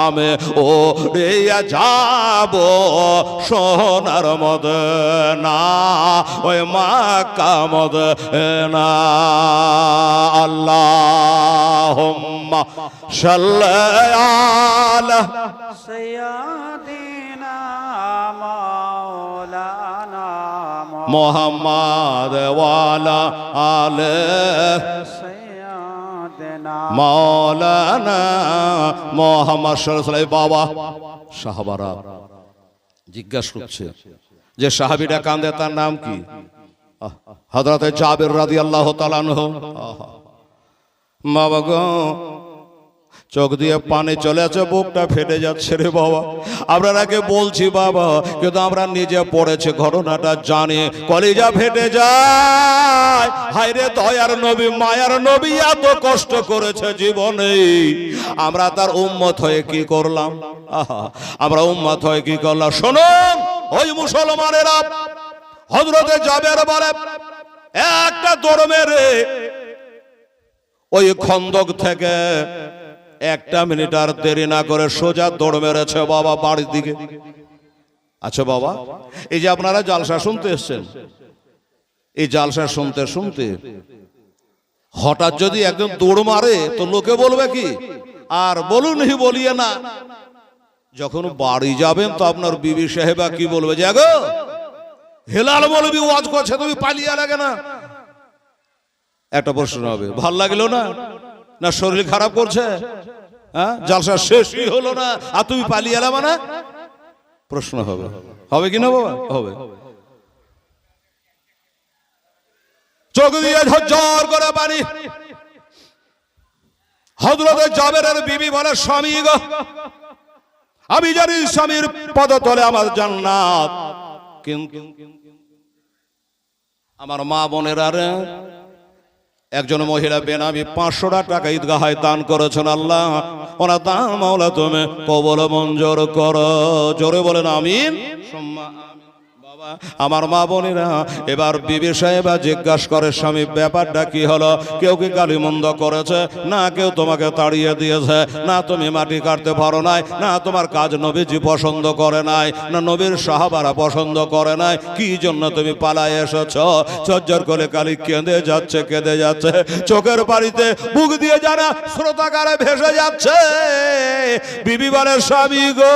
আমি ও রে যাব সোনার মদিনা, ওই মক্কা মদিনা। আল্লাহুম্মা সাল্লি আলা সাইয়্যিদিনা মাওলানা মুহাম্মদ ওয়া আলা আলি সাইয়্যিদিনা মাওলানা মুহাম্মদ সাল্লাল্লাহু আলাইহি। বাবা সাহাবারা জিজ্ঞাসা করছে যে সাহাবীটা কাঁদে তার নাম কি? হযরতে জাবির রাদিয়াল্লাহু তাআলা আনহু। বাবা গো, চোখ দিয়ে পানি চলে আছে, বুকটা ফেটে যাচ্ছে রে বাবা। আপনারাকে বলছি বাবা, কিন্তু আমরা নিজে পড়েছি, ঘটনাটা জানি, কলিজা ফেটে যায়। হায় রে দয়ার নবী, মায়ার নবী এত কষ্ট করেছে জীবনে, আমরা তার উম্মত হয়ে কি করলাম? আমরা উম্মত হয়ে কি করলাম? শুনুন ওই মুসলমানেরা, হযরতে জাবের বলে একটা দৌড় মেরে ওই খন্দক থেকে 1 মিনিট আর দেরি না করে সোজা দৌড় মেরেছে বাবা বাড়ির দিকে। আচ্ছা বাবা, এই যে আপনারা জালসা শুনতে এসছেন, এই জালসা শুনতে শুনতে হঠাৎ যদি একজন দৌড় মারে তো লোকে বলবে কি? আর বলুন হি বলিয়ে না, যখন বাড়ি যাবেন তো আপনার বিবি সাহেবা কি বলবে? যে গো হেলাল বলবি ওয়াজ করছে, তুমি পালিয়ে লাগে না? একটা প্রশ্ন হবে, ভাল লাগলো না? না শরীর খারাপ করছে? হ্যাঁ, জালসা শেষই হলো না আর তুমি পালিয়ে এলা মানে? প্রশ্ন হবে, হবে কি না বাবা? হবে। চোখ দিয়ে ঝরঝর করে পানি। হযরতে জাবেরের বিবি বলে, স্বামী গো, আমি জানি স্বামীর পদতলে আমার জান্নাত, কিন্তু আমার মা বোনেরা রে, একজন মহিলা বেনামি 500 টাকা ঈদগাহে দান করেছেন। আল্লাহ ওনার দান মাওলা তুমি কবুল মঞ্জুর করো। জোরে বলেন আমিন। বাবা আমার মা বোনেরা, এবার বিবি সাহেবা জিজ্ঞাসা করে, স্বামী ব্যাপারটা কি হলো? কেউ কি গালিমন্দ করেছে? না কেউ তোমাকে তাড়িয়ে দিয়েছে? না তুমি মাটি কাটতে পারো নাই? না তোমার কাজ নবীজি পছন্দ করে নাই? না নবীর সাহাবারা পছন্দ করে নাই? কি জন্য তুমি পালায় এসেছো? চজ্জর করে কালি কেঁদে যাচ্ছে, কেঁদে যাচ্ছে, চোখের পানিতে বুক দিয়ে যারা স্রোতাকারে ভেসে যাচ্ছে। বিবি বলে, স্বামী গো,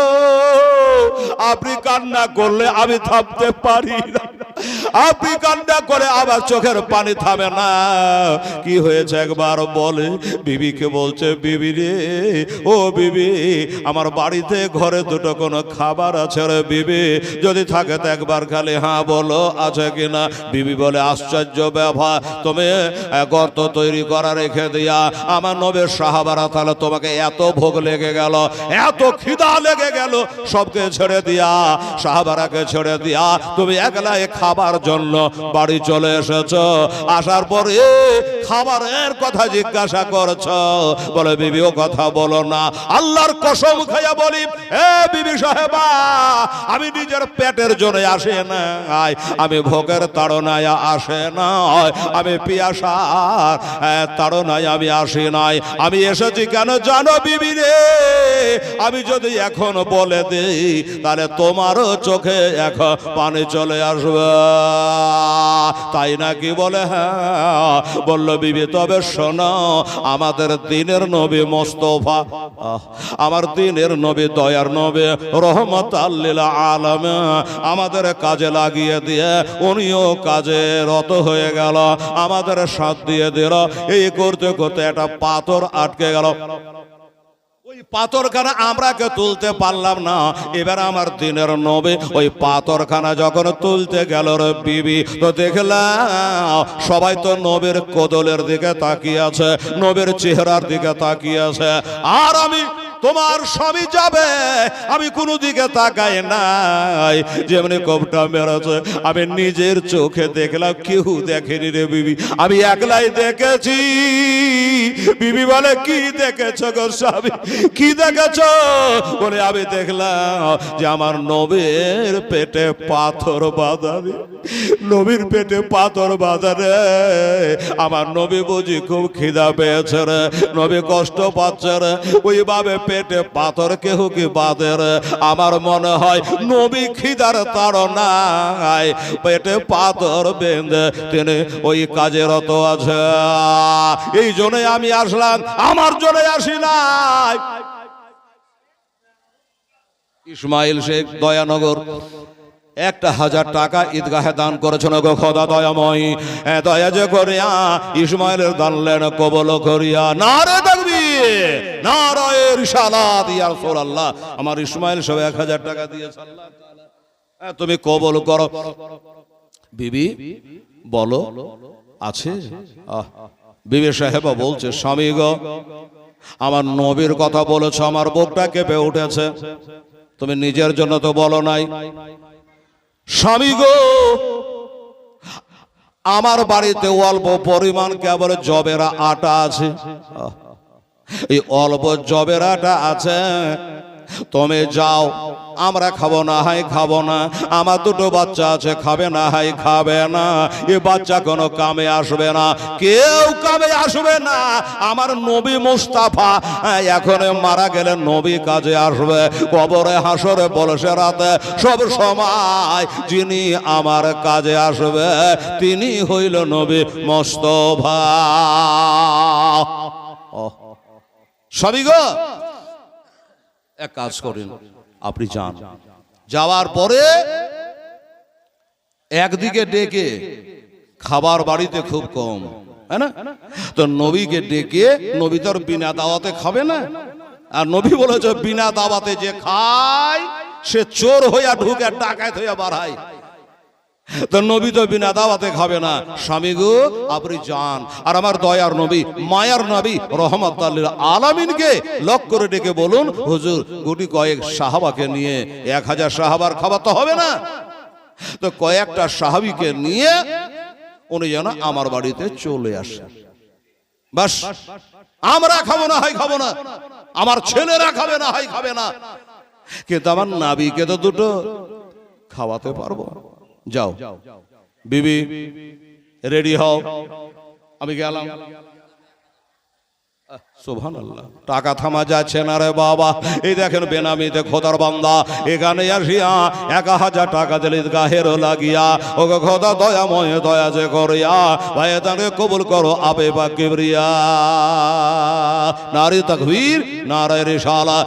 আপনি কান্না করলে আমি থামতে পারি না, আপনি কান্না করে আবার চোখের পানি থামে না। কি হয়েছে একবার বলে? বিবিকে বলছে, বিবি রে, ও বিবি, আমার বাড়িতে ঘরে দুটো কোনো খাবার আছে রে বিবি, যদি থাকে তো একবার খালি হ্যাঁ বলো আছে কিনা। বিবি বলে, আশ্চর্য ব্যাপার, তুমি গর্ত তৈরি করা রেখে দিয়া আমার নবীর সাহাবারা তাহলে তোমাকে এত ভোগ লেগে গেল, এত খিদা লেগে গেল, সবকে ছেড়ে দিয়া, সাহাবারাকে ছেড়ে দিয়া তুমি একলা খাবার জন্য বাড়ি চলে এসেছো। আসার পরে খাবারের কথা জিজ্ঞাসা করছো। বলে, বিবি ও কথা বলো না, আল্লাহর কসম খাইয়া বলি, এ বিবি সাহেবা, আমি নিজের পেটের জন্য আসে না, আমি ভোগের তাড়নায় আসে না, আমি পিয়াসার তাড়নায় আমি আসি নাই। আমি এসেছি কেন জানো বিবি রে? আমি যদি এখন বলে দেই তাহলে তোমারও চোখে এখন পানি চলে আসবে, তাই নাকি? বলে হ্যাঁ। বলল বিবি তবে শোনো, আমাদের দিনের নবী মোস্তফা, আমার দিনের নবী, দয়ার নবী, রহমাতাল লিল আলামিন আমাদের কাজে লাগিয়ে দিয়ে উনিও কাজে রত হয়ে গেল, আমাদের সাথ দিয়ে দিল। এই করতে করতে একটা পাথর আটকে গেল। ওই পাথরখানা আমরা কে তুলতে পারলাম না। এবার আমার দিনের নবী ওই পাথরখানা যখন তুলতে গেল রে বিবি, তো দেখলাম সবাই তো নবীর কোদলের দিকে তাকিয়ে আছে, নবীর চেহারার দিকে তাকিয়ে আছে। আর আমি তোমার স্বামী যাবে, আমি কোনো দিকে তাকাই নাই। যেমনি কোপটা মেরেছে আমি নিজের চোখে দেখলাম, কেউ দেখেনি রে বিবি, আমি একলাই দেখেছি। বিবি বলে কি দেখেছো গো স্বামী, কি দেখেছো? বলে আমি দেখলাম যে আমার নবীর পেটে পাথর বাঁধা, নবীর পেটে পাথর বাঁধা রে। আমার নবী বুঝি খুব খিদা পেয়েছে রে, নবী কষ্ট পাচ্ছে রে, ওইভাবে পেটে পাথর কেহ কি বাঁধে রে? আমার মনে হয় নবী খিদার তাড়নায় পেটে পাথর বেঁধে তিনি ওই কাজে রত আছে। এই জন্য আমি আসলাম, আমার জন্য আসি নাই। ইসমাইল শেখ দয়ানগর 1000 টাকা ঈদগাহে দান করেছেন। গো খোদা দয়াময়, দয়া যে করিয়া ইসমাইলের দান লেন কবল করিয়া। নারে তাকবীর, নারায়ে রিসালাত, ইয়া রাসূলুল্লাহ। আমার ইসমাইল সব 1000 টাকা দিয়েছে আল্লাহ তাআলা, তুমি কবল করো। বিবি বলো আছে? বিবি সাহেবা বলছে, স্বামী গো আমার নবীর কথা বলেছ, আমার বুকটা কেঁপে উঠেছে। তুমি নিজের জন্য তো বলো নাই। স্বামী গো আমার বাড়িতে অল্প পরিমাণ কেবল জবের আটা আছে, এই অল্প জবের আটা আছে, তুমি যাও, আমরা খাবো না হাই খাবো না, আমার 2 বাচ্চা আছে, খাবে না হাই খাবে না, এ বাচ্চা কোনো কামে আসবে না, কেউ কামে আসবে না। আমার নবী মুস্তাফা এখন মারা গেলে নবী কাজে আসবে, কবরে হাসরে বলসে রাতে সব সময় যিনি আমার কাজে আসবে তিনি হইল নবী মুস্তাফা। সবই গো এক কাজ করেন, আপনি যান, যাওয়ার পরে একদিকে ডেকে, খাবার বাড়িতে খুব কম, হ্যাঁ না? তো নবীকে ডেকে, নবী তো বিনা দাওয়াতে খাবে না, আর নবী বলেছে বিনা দাওয়াতে যে খায় সে চোর হইয়া ঢুকে ডাকাত হইয়া বাড়ায়। তো নবী তো বিনা দাওয়াতে খাবে না। স্বামী গো আপনি যান, আর আমার দয়ার নবী, মায়ার নবী রহমাতুল লিল আলামিনকে লক করে ডেকে বলুন, হুজুর গুটি কয়েক সাহাবাকে নিয়ে, 1000 সাহাবার খাবার তো হবে না, তো কয়েকটা সাহাবীকে নিয়ে উনি যেন আমার বাড়িতে চলে আসে। বাস, আমরা খাবো না হাই খাবো না, আমার ছেলেরা খাবে না হাই খাবে না, কিন্তু আমার নবীকে তো 2টো খাওয়াতে পারবো। যাও বিবি রেডি হও, আমি গেলাম। সুবহানাল্লাহ, টাকা থামা যাচ্ছে না রে বাবা। এই দেখেন বেনামিতে খোদার বান্দা এখানে আসিয়া 1000 টাকা দিলে গাহের লাগিয়া, ও খোদা দয়াময় দয়া যে করিয়া ভাই তাকে কবুল করো আবে বা কিবরিয়া। নারী তাকবীর, নারায়ে রিসালাত।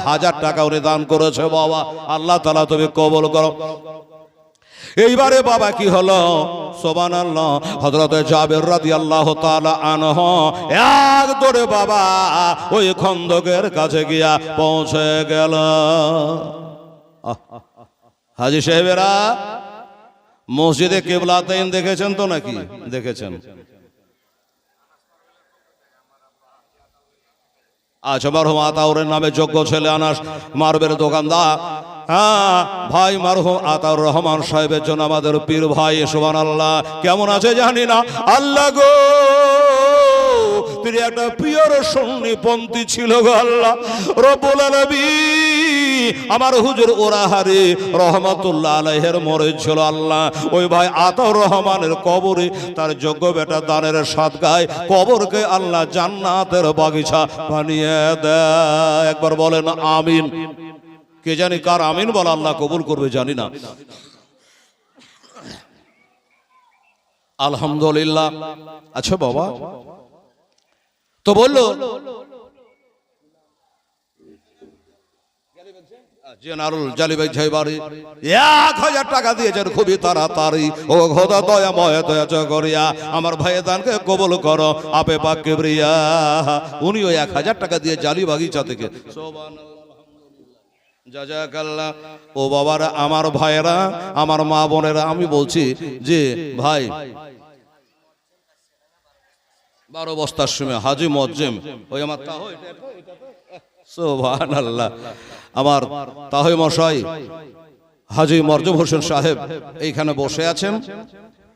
1000 টাকা উনি দান করেছে বাবা, আল্লাহ তাআলা তুমি কবুল করো। এইবারে বাবা কি হলো? সুবহানাল্লাহ, হযরত জাবের রাদিয়াল্লাহু তাআলা আনহু এক দৌড়ে বাবা ওই খন্দকের কাছে গিয়া পৌঁছে গেল। হাজী সাহেবেরা মসজিদে কিবলাতাইন দেখেছেন তো নাকি? দেখেছেন? আচ্ছা, মরহুম আতাউরের নামে যোগ্য ছেলে আনাস মারবের দোকানদার, হ্যাঁ ভাই মরহুম আতাউর রহমান সাহেবের জন্য আমাদের পীর ভাই, সুবহানাল্লাহ। কেমন আছে জানি না, আল্লাহ গো তিনি একটা পিওর সুন্নিপন্থী ছিল গো আল্লাহ রব্বুল আলামিন। আমার হুজুর ওরাহারি রহমাতুল্লাহ আলাইহির মরিদ ছিল আল্লাহ। ওই ভাই আতাউর রহমানের কবরে তার যোগ্য বেটা দানের সাদগায় কবরকে আল্লাহ জান্নাতের বাগিচা বানিয়ে দেয়। একবার বলেন আমিন। কে জানি কার আমিন বলা আল্লাহ কবুল করবে জানি না। আলহামদুলিল্লাহ। আচ্ছা বাবা, তো বললো জেনারেল জালিবাই ঝাইবাড়ি 1000 টাকা দিয়েছেন খুবই তাড়াতাড়ি। ও খোদা দয়াময় দয়া করিয়া আমার ভাইয়ের দানকে কবুল করো আপে পাক কিবরিয়া। উনিও 1000 টাকা দিয়ে জালি বাগিচা থেকে জাযাকাল্লাহ। ও বাবারা, আমার ভাইয়েরা, আমার মা বোনেরা, আমি বলছি যে ভাই 12 বস্তার সময় হাজি মজ্জেম ওই আমার তাহই সুবহানাল্লাহ, আমার তাহই মশাই হাজি মরজুম হোসেন সাহেব এইখানে বসে আছেন।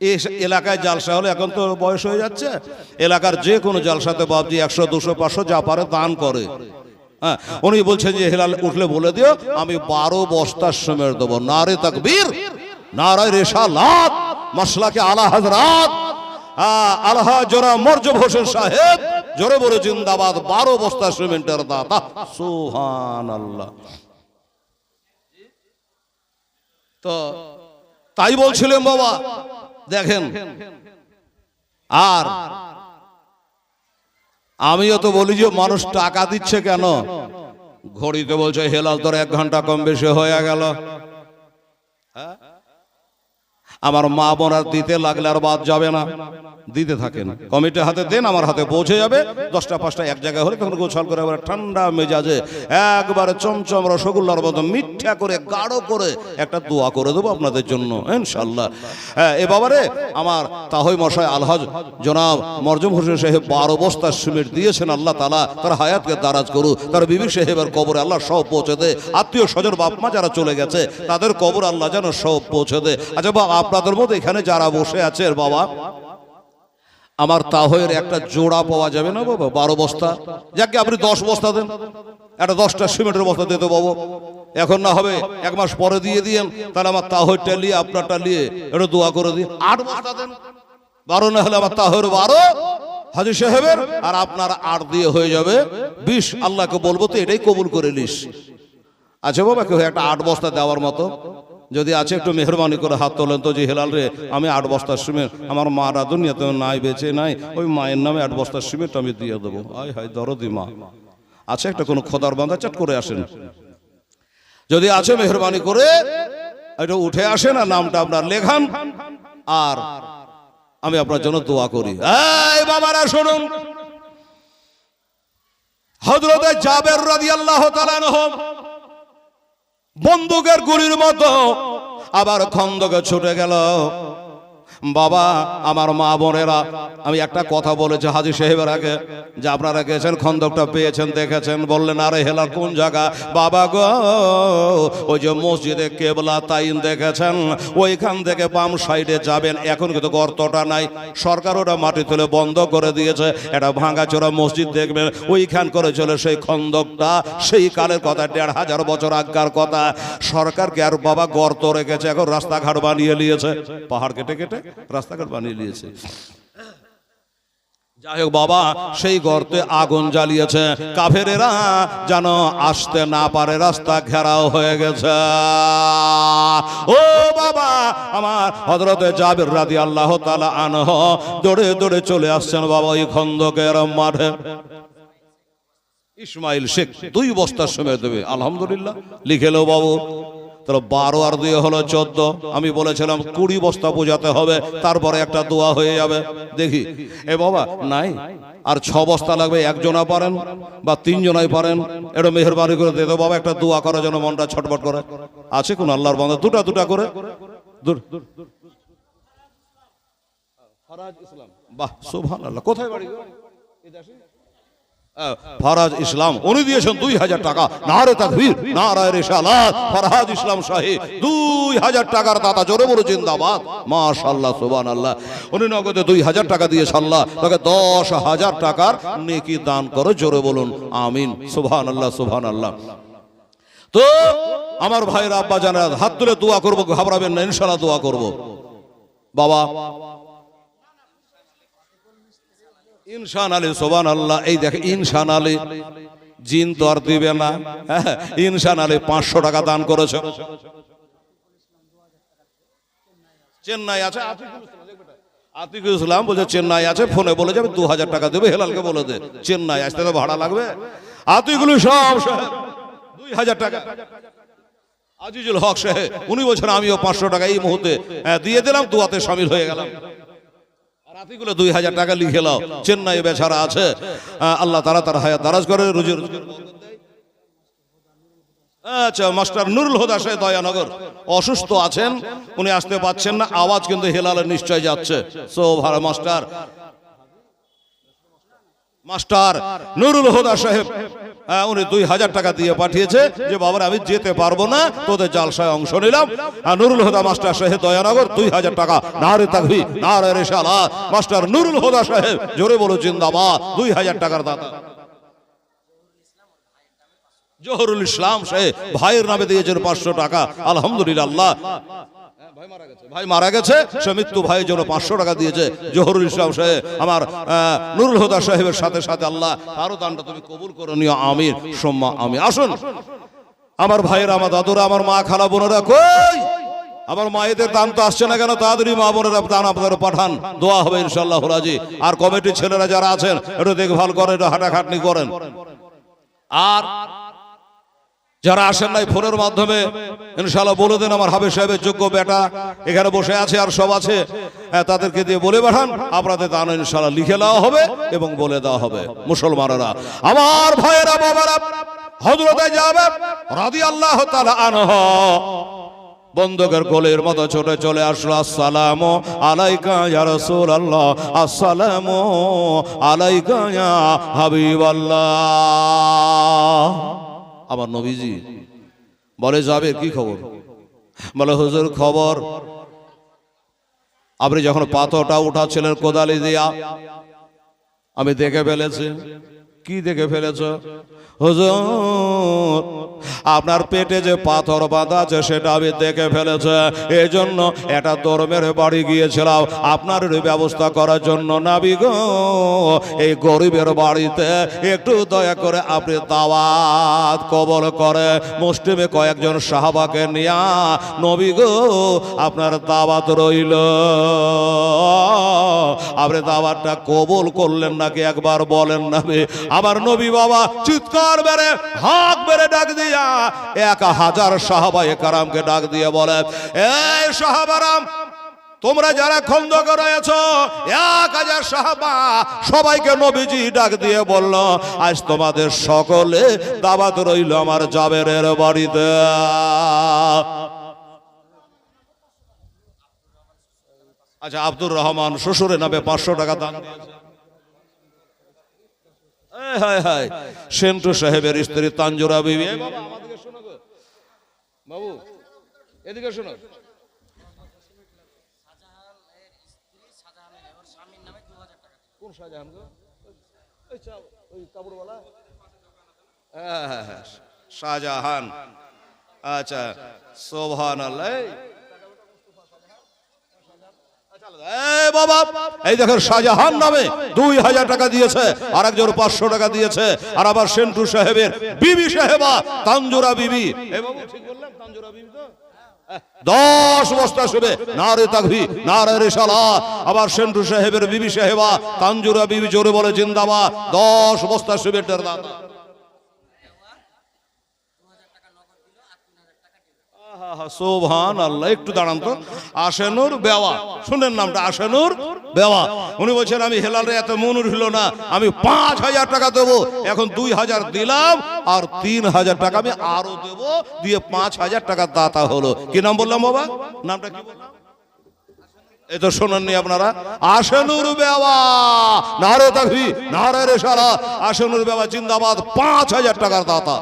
এই এলাকায় জালসা হলে, এখন তো বয়স হয়ে যাচ্ছে, এলাকার যে কোনো জালসাতে বাবজি 100 200 500 যা পারে দান করে। হ্যাঁ, উনি বলছেন যে হেলাল উঠলে বলে দিও আমি 12 বস্তার সময় দেবো। নারে তাকবীর, নারায়ে রিসালাত, মাসলাকে আলা হযরত আলহা জোরা মরজুম হোসেন সাহেব জোরে বলে জিন্দাবাদ। 12 বস্তা সিমেন্টের দাতা, সুবহানাল্লাহ। তো তাই বলছিলেন বাবা, দেখেন, আর আমিও তো বলি যে মানুষ টাকা দিচ্ছে কেন? ঘড়িতে বলছে হেলাল তোর 1 ঘন্টা কম বেশি হয়ে গেল। আমার মা বোনার দিতে লাগলে আর বাদ যাবে না, দিতে থাকেন। কমিটির হাতে দেন, আমার হাতে পৌঁছে যাবে। 10টা 5টা এক জায়গায় হলে তখন গোছাল করে আবার ঠান্ডা মেজাজে একবারে চমচম রসগোল্লার মতো মিঠা করে গাঢ় করে একটা দোয়া করে দেবো আপনাদের জন্য ইনশাআল্লাহ। হ্যাঁ, এ বাবারে, আমার তাহই মশাই আলহাজ জনাব মরজুম হোসেন সাহেব 12 বস্তা সিমেন্ট দিয়েছেন। আল্লাহ তাআলা তার হায়াতকে দারাজ করুক, তার বিবি সাহেবের কবরে আল্লাহ সব পৌঁছে দে। আত্মীয় স্বজন বাপ মা যারা চলে গেছে তাদের কবর আল্লাহ যেন সব পৌঁছে দে। আচ্ছা বাবা, আপনাদের মধ্যে এখানে যারা বসে আছে বাবা, আমার তাহয়ের একটা জোড়া পাওয়া যাবে না বাবা? 12 বস্তা, যাকে আপনি 10 বস্তা দেন, একটা 10টা সিমেন্টের বস্তা দিতে বাবু। এখন না হবে 1 মাস পরে দিয়ে দিয়েন, তাহলে আমার তাহয়টা নিয়ে আপনারটা নিয়ে একটু দোয়া করে দিন। 8 বস্তা দেন, 12 না হলে আমার তাহয়ের 12 হাজি সাহেবের, আর আপনার 8 দিয়ে হয়ে যাবে 20। আল্লাহকে বলবো তো এটাই কবুল করে নিস। আচ্ছা বাবা, কেউ একটা 8 বস্তা দেওয়ার মতো যদি আছে একটু মেহরবানি করে হাত তোলেন তো, যে হেলাল রে আমি 8 বস্তার সিমেন্ট, আমার মারা দুনিয়াতে নাই, বেঁচে নাই, ওই মায়ের নামে 8 বস্তার সিমেন্ট আমি দিয়ে দেবো। আয় হায় দরদি মা আছে, একটা কোনো খোদার বান্ধা চট করে আসেন। যদি আছে মেহরবানি করে একটু উঠে আসেন আর নামটা আপনার লেখান, আর আমি আপনার জন্য দোয়া করি। এই বাবারা শুনুন, হযরত জাবের রাদিয়াল্লাহু তাআলা আনহু বন্দুকের গুলির মতো আবার খন্দকে ছুটে গেল। বাবা, আমার মা বোনেরা, আমি একটা কথা বলেছি হাজী সাহেবের আগে, যে আপনারা গেছেন খন্দকটা পেয়েছেন, দেখেছেন, বললেন আরে হেলাল কোন জায়গা? বাবা গো, ওই যে মসজিদে কেবলা তাইন দেখেছেন, ওইখান থেকে বাম সাইডে যাবেন। এখন কিন্তু গর্তটা নাই, সরকার ওটা মাটি তুলে বন্ধ করে দিয়েছে। এটা ভাঙাচোরা মসজিদ দেখবেন, ওইখান করে চলে সেই খন্দকটা। সেই কালের কথা, 1500 বছর আগকার কথা। সরকারকে আর বাবা গর্ত রেখেছে, এখন রাস্তাঘাট বানিয়ে নিয়েছে, পাহাড় কেটে কেটে রাস্তাঘাট বানিয়ে নিয়েছে। যাই হোক বাবা, সেই গর্তে আগুন জ্বালিয়েছে, কাফেরেরা যেন আসতে না পারে, রাস্তা ঘেরাও হয়ে গেছে। ও বাবা, আমার হযরতে জাবের রাদিয়াল্লাহু তাআলা আনহু দৌড়ে দৌড়ে চলে আসছেন বাবা ওই খন্দকের মাঠে। ইসমাইল শেখ 2 বস্তার সময় দেবে, আলহামদুলিল্লাহ লিখে লো বাবু। তাহলে 12 আর 2 হলো 14। আমি বলেছিলাম 20 বস্তা বোঝাতে হবে, তারপরে একটা দোয়া হয়ে যাবে। দেখি এ বাবা নাই, আর 6 বস্তা লাগবে। একজনা পারেন বা 3 জনাই পারেন, এটা মেহেরবানি করে দিয়ে দাও বাবা, একটা দোয়া করার জন্য মনটা ছটফট করে। আছে কোন আল্লাহর বান্দা? দুটা করে ফারাজ ইসলাম, বাহ সুবহানাল্লাহ। কোথায় বাড়ি? ফারাজ ইসলাম, উনি দিয়েছেন 2000 টাকা। নারে তাকবীর, নারায়ে রিসালাত। ফারাজ ইসলাম সাহেব 2000 টাকার দাতা, জোরে বলো জিন্দাবাদ, মাশাআল্লাহ সুবহানাল্লাহ। উনি নগদে 2000 টাকা দিয়ে আল্লাহ তাকে 10,000 টাকার নেকি দান করো, জোরে বলুন আমিন, সুবহানাল্লাহ সুবহানাল্লাহ। তো আমার ভাইয়ের আব্বা জানার হাত তুলে দোয়া করবো, ঘাবড়াবেন না, ইনশাআল্লাহ দোয়া করব। বাবা ইনসান আলী, সোবান আল্লাহ। এই দেখে ইনসান আলী জিন তো আর দিবে না, ইনসান আলী 500 টাকা দান করেছে। চেন্নাই আছে আতিকুল ইসলাম, বলছে চেন্নাই আছে, ফোনে বলে যাবে 2000 টাকা দেবে, হেলালকে বলে দে চেন্নাই আসতে তো ভাড়া লাগবে। আতিকুল সব 2000 টাকা। আজিজুল হক সাহেব উনি বলছেন আমিও 500 টাকা এই মুহূর্তে দিয়ে দিলাম, দুয়াতে শামিল হয়ে গেলাম। আর আতিকুলে 2000 টাকা লিখে লাও, চেন্নাই বেচারা আছে, আল্লাহ তাআলা তার হায়াত দারাজ করে, রুজির। আচ্ছা, মাস্টার নুরুল হুদা সাহেব দয়ানগর অসুস্থ আছেন, উনি আসতে পাচ্ছেন না, আওয়াজ কিন্তু হেলালে নিশ্চয় যাচ্ছে। সো ভালো মাস্টার নুরুল হুদা সাহেব উনি 2000 টাকা দিয়ে পাঠিয়েছে যে বাবার আমি যেতে পারবো না, তোদের জালসায় অংশ নিলাম। নুরুল হুদা মাস্টার সাহেব দয়ানগর 2000 টাকা। নারে তাকবীর, নারে রিসালাত। মাস্টার নুরুল হুদা সাহেব জোরে বলো জিন্দাবাদ। 2000 টাকার দাতা জহরুল ইসলাম সাহেব ভাইয়ের নামে দিয়েছেন 500 টাকা। আলহামদুলিল্লাহ, ভাই মারা গেছে, সে মৃত্যু ভাইয়ের জন্য 500 টাকা দিয়েছে জহরুল ইসলাম সাহেব। আমার নুরুল হুদা সাহেবের সাথে সাথে আল্লাহ আরো দানটা তুমি কবুল করে নিও, আমিন সুম্মা আমিন। আসুন আমার ভাইয়েরা, আমার দাদুরা, আমার মা খালা বোনেরা, কই আমার মায়েদের দান তো আসছে না কেন? তাড়াতাড়ি মা বোনেরা দান আপনারা পাঠান, দোয়া হবে ইনশাআল্লাহ রাজি। আর কমিটির ছেলেরা যারা আছেন একটু দেখভাল করেন, একটু হাঁটাখাটনি করেন। আর যারা আসেন নাই ফোনের মাধ্যমে ইনশাআল্লাহ বলে দেন, আমার হাবেজ সাহেবের যোগ্য বেটা এখানে বসে আছে আর সব আছে, তাদেরকে দিয়ে বলে পাঠান, আপনাদের দান ইনশাআল্লাহ লিখে দেওয়া হবে এবং বলে দেওয়া হবে। মুসলমানেরা, আমার ভাইয়েরা, বাবারা, হযরত জাবের রাদিয়াল্লাহু তাআলা আনহু বন্দুকের গোলের মতো ছোটে চলে আসলো। আসসালামু আলাইকা ইয়া রাসূলুল্লাহ, আসসালামু আলাইকা ইয়া হাবিবাল্লাহ। আমার নবীজি বলে, যাবে কি খবর? বলে হুজুর খবর, আপনি যখন পাথরটা উঠাচ্ছিলেন কোদালি দিয়া, আমি দেখে ফেলেছি। কি দেখে ফেলেছ? হুজুর আপনার পেটে যে পাথর বাঁধা আছে সেটা আমি দেখে ফেলেছে, এই জন্য এটা ধর্মের বাড়ি গিয়েছিলাম আপনার ব্যবস্থা করার জন্য। নবী গো, এই গরিবের বাড়িতে একটু দয়া করে আপনি দাওয়াত কবুল করে মুসলিমে কয়েকজন সাহাবাকে নিয়া, নবী গো আপনার দাওয়াত রইল। আপনি দাওয়াতটা কবুল করলেন নাকি একবার বলেন নবী। আমার নবী বাবা চিৎকার বেড়ে হাত বেড়ে ডাক দিয়া 1000 সাহাবায়ে কারামকে ডাক দিয়ে বলে, এই সাহাবারাম, তোমরা যারা খন্দকে রয়েছো 1000 সাহাবা, সবাইকে নবীজি ডাক দিয়ে বলল, আজ তোমাদের সকলে দাওয়াত রইল আমার জাবেরের বাড়িতে। আচ্ছা, আব্দুর রহমান শ্বশুরের নামে 500 টাকা দান দিয়েছে। সেন্টু সাহেবের স্ত্রী তানজুরা বিবি, বাবু এদিকে শোনো, কোন শাহজাহান গো? শাহজাহান। আচ্ছা, সুবহানাল্লাহ। বাবা এই দেখেন, শাহজাহান নামে 2000 টাকা দিয়েছে, আর একজন 500 টাকা দিয়েছে। আর আবার সেন্টু সাহেবের বিবি সাহেবা তানজুরা বিবি, 10 বস্তা শুবে, নারে তাকবীর, নারে রিসালাত। আবার সেন্টু সাহেবের বিবি সাহেবা তানজুরা বিবি, জোরে বলে জিন্দাবাদ। 10 বস্তা শুবের দাদা। সুবহানাল্লাহ। একটু দাঁড়ান তো। আশেনুর বেওয়া, শুনেন নামটা, আশেনুর বেওয়া। উনি বলছেন আমি হেলালে এত মনুর হলো না, আমি 5000 টাকা দেবো। এখন 2000 দিলাম, আর 3000 টাকা আমি আরো দেবো, দিয়ে 5000 টাকা দাতা হলো। কি নাম বললাম বাবা? নামটা কি বললাম? এই তো শোনেননি আপনারা? আশেনুর বেওয়া, নারে তাকবীর, নারে রিসালাত। আশেনুর বেওয়া জিন্দাবাদ, 5000 টাকার দাতা।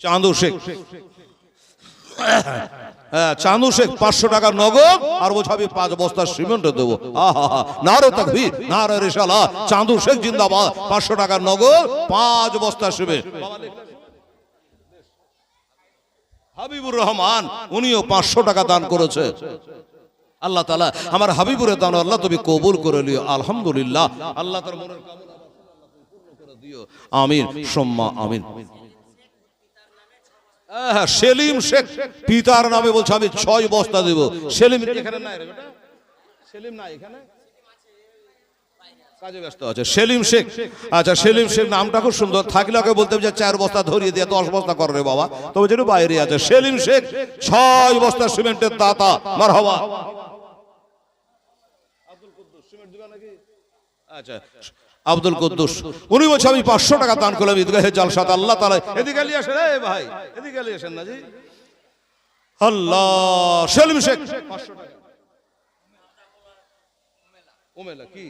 চাঁদু শেখ। হ্যাঁ, চাঁদু শেখ 500 টাকা নগদ আর বলছে আমি 5 বস্তা সিমেন্ট দেবো। আহা, নারে তাকবীর, নারে রিসালাত। চাঁদু শেখ জিন্দাবাদ। 500 টাকা নগদ, 5 বস্তা সিমেন্ট। হাবিবুর রহমান উনিও 500 টাকা দান করেছে। আল্লাহ তাআলা আমার হাবিবুরের দান আল্লাহ তুমি কবুল করে নিও। আলহামদুলিল্লাহ। আল্লাহ তার মনের কামনা পূর্ণ করে দিও। আমিন সুম্মা আমিন। সেলিম শেখ পিতার নামে বলছে আমি 6 বস্তা দেব। সেলিম এখানে নাই রে বেটা, সেলিম নাই এখানে, কাজে ব্যস্ত আছে। সেলিম শেখ, আচ্ছা সেলিম শেখ নামটা খুব সুন্দর, থাকলে ওকে বলতে যে 4 বস্তা ধরিয়ে দিয়ে 10 বস্তা কর রে বাবা, তবে যেন বাইরে আছে। সেলিম শেখ 6 বস্তা সিমেন্টের দাতা। মারহাবা। আব্দুল কুদ্দুস সিমেন্ট দিবা নাকি? আচ্ছা আব্দুল কুদ্দুস উনি বলছে আমি 500 টাকা দান করলাম ঈদগাহে জালসাত। আল্লাহ তাআলা এদিকে নিয়ে আসেন, এই ভাই এদিকে নিয়ে আসেন না জি। আল্লাহ। সেলিম শেখ 500 টাকা। উমেলা কি?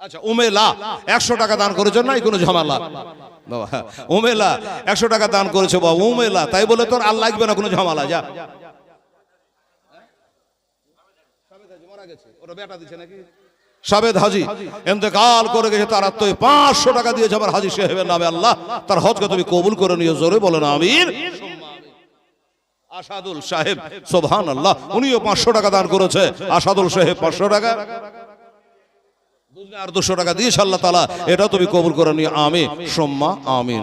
আচ্ছা উমেলা 100 টাকা দান করেছেন, নাই কোনো ঝামেলা বাবা। উমেলা 100 টাকা দান করেছে বাবা। উমেলা তাই বলে তোর আর লাগবে না কোনো ঝামেলা। যা মারা গেছে, ওরা বেটা দিছে নাকি? সাবেদ হাজি ইন্তেকাল করে গেছে, তার আত্মীয় 500 টাকা দিয়েছে আমার হাজি সাহেবের নামে। আল্লাহ তার হজকে তুমি কবুল করে নিও। জোরে বলেন আমিন। আসাদুল সাহেব সুবহানাল্লাহ উনিও 500 টাকা দান করেছে। আসাদুল সাহেব 500 টাকা আর 200 টাকা দিয়েছে। আল্লাহ তাআলা এটা তুমি কবুল করে নিও। আমিন সুম্মা আমিন।